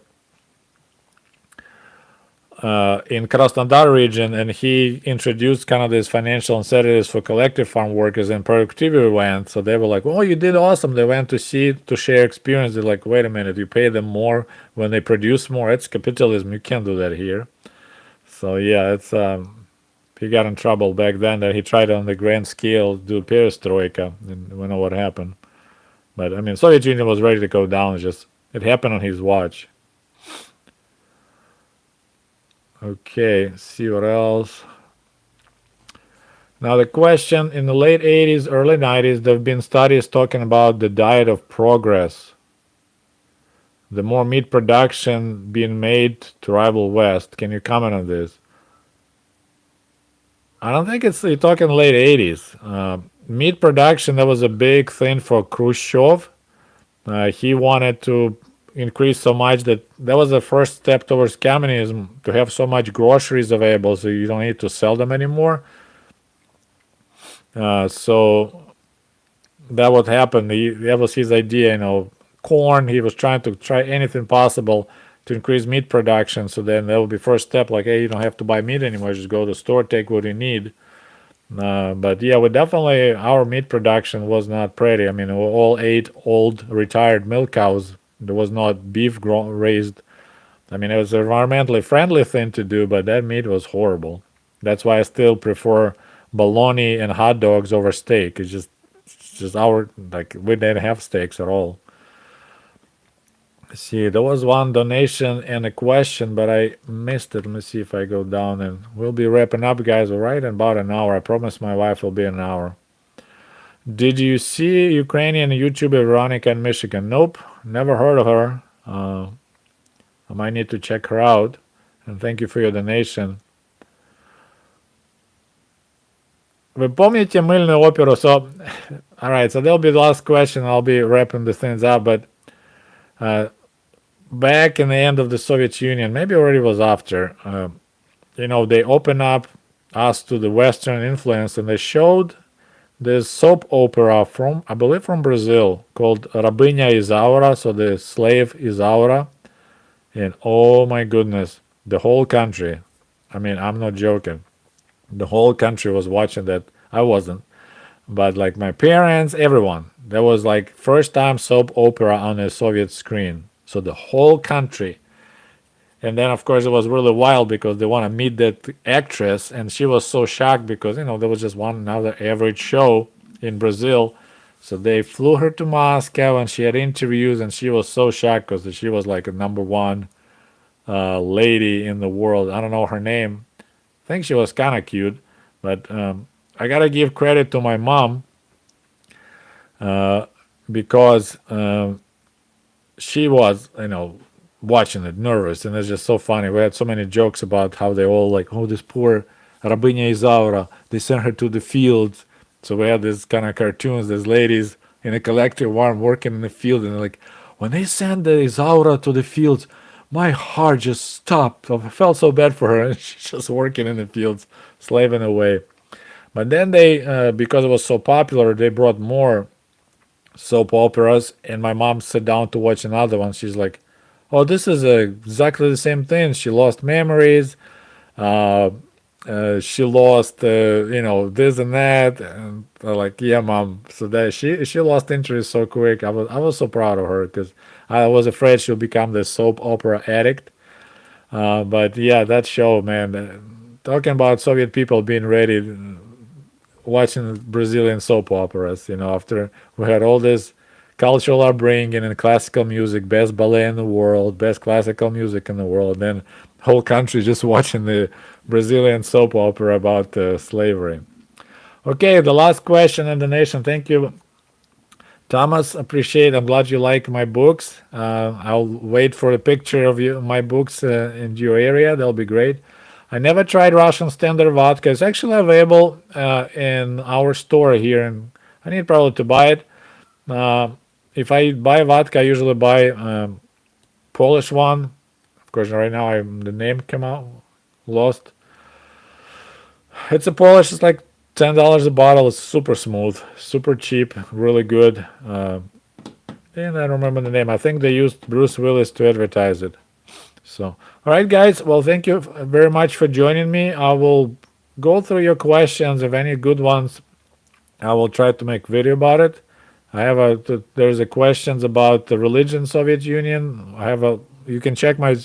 in Krasnodar region, and he introduced kind of these financial incentives for collective farm workers, and productivity went. So they were like, "Oh, you did awesome." They went to share experience. They're like, "Wait a minute, you pay them more when they produce more. It's capitalism. You can't do that here." So yeah, it's he got in trouble back then that he tried on the grand scale do perestroika, and we know what happened. But I mean, Soviet Union was ready to go down. It's just it happened on his watch. Okay, see what else. Now the question: in the late 80s, early 90s, there have been studies talking about the diet of progress. The more meat production being made to rival West. Can you comment on this? I don't think it's you're talking late 80s. Meat production, that was a big thing for Khrushchev. He wanted to increase so much that was the first step towards communism, to have so much groceries available so you don't need to sell them anymore. So that would happen. That was his idea, corn. He was trying to try anything possible to increase meat production. So then that would be first step, like, hey, you don't have to buy meat anymore. Just go to the store, take what you need. But yeah, we definitely, our meat production was not pretty. I mean, we all ate old retired milk cows. There was not beef raised. I mean, it was an environmentally friendly thing to do, but that meat was horrible. That's why I still prefer bologna and hot dogs over steak. It's just our, like, we didn't have steaks at all. See, there was one donation and a question, but I missed it. Let me see if I go down, and we'll be wrapping up, guys. We're right in about an hour. I promise my wife will be an hour. Did you see Ukrainian YouTuber Veronica in Michigan? Nope, never heard of her. I might need to check her out. And thank you for your donation. Вы помните мыльную оперу? So, all right, so that'll be the last question. I'll be wrapping the things up, but back in the end of the Soviet Union, maybe already was after, they opened up us to the Western influence, and they showed this soap opera from, I believe, from Brazil, called Rabinya Isaura, so the slave Isaura. And oh my goodness, the whole country, I mean, I'm not joking, the whole country was watching that. I wasn't, but like my parents, everyone. That was like first time soap opera on a Soviet screen. So the whole country. And then of course it was really wild because they want to meet that actress, and she was so shocked because there was just one another average show in Brazil. So they flew her to Moscow, and she had interviews, and she was so shocked because she was like a number one lady in the world. I don't know her name. I think she was kind of cute, but I gotta give credit to my mom because she was, watching it nervous, and it's just so funny. We had so many jokes about how they all like, oh, this poor Rabinya Isaura, they sent her to the fields. So we had this kind of cartoons, there's ladies in a collective farm working in the field, and they're like, when they sent the Isaura to the fields, my heart just stopped. I felt so bad for her, and she's just working in the fields, slaving away. But then they, because it was so popular, they brought more soap operas, and my mom sat down to watch another one. She's like, oh, this is exactly the same thing. She lost memories. She lost, this and that. And I'm like, yeah, mom. So that she lost interest so quick. I was so proud of her because I was afraid she'll become the soap opera addict. But yeah, that show, man. Talking about Soviet people being ready, watching Brazilian soap operas. After we had all this cultural upbringing and classical music, best ballet in the world, best classical music in the world, then whole country just watching the Brazilian soap opera about slavery. Okay, the last question in the nation. Thank you, Thomas. Appreciate. I'm glad you like my books. I'll wait for a picture of my books in your area. That'll be great. I never tried Russian standard vodka. It's actually available in our store here, and I need probably to buy it. If I buy vodka, I usually buy Polish one. Of course, right now the name came out lost. It's a Polish. It's like $10 a bottle. It's super smooth, super cheap, really good. And I don't remember the name. I think they used Bruce Willis to advertise it. So, all right, guys. Well, thank you very much for joining me. I will go through your questions. If any good ones, I will try to make video about it. There's a questions about the religion Soviet Union. You can check my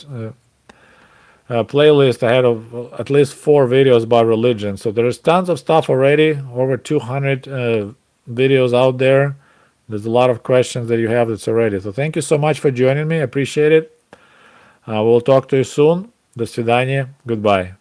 playlist. I had at least 4 videos about religion. So there's tons of stuff already, over 200 videos out there. There's a lot of questions that you have that's already. So thank you so much for joining me. I appreciate it. We'll talk to you soon. До свидания. Goodbye.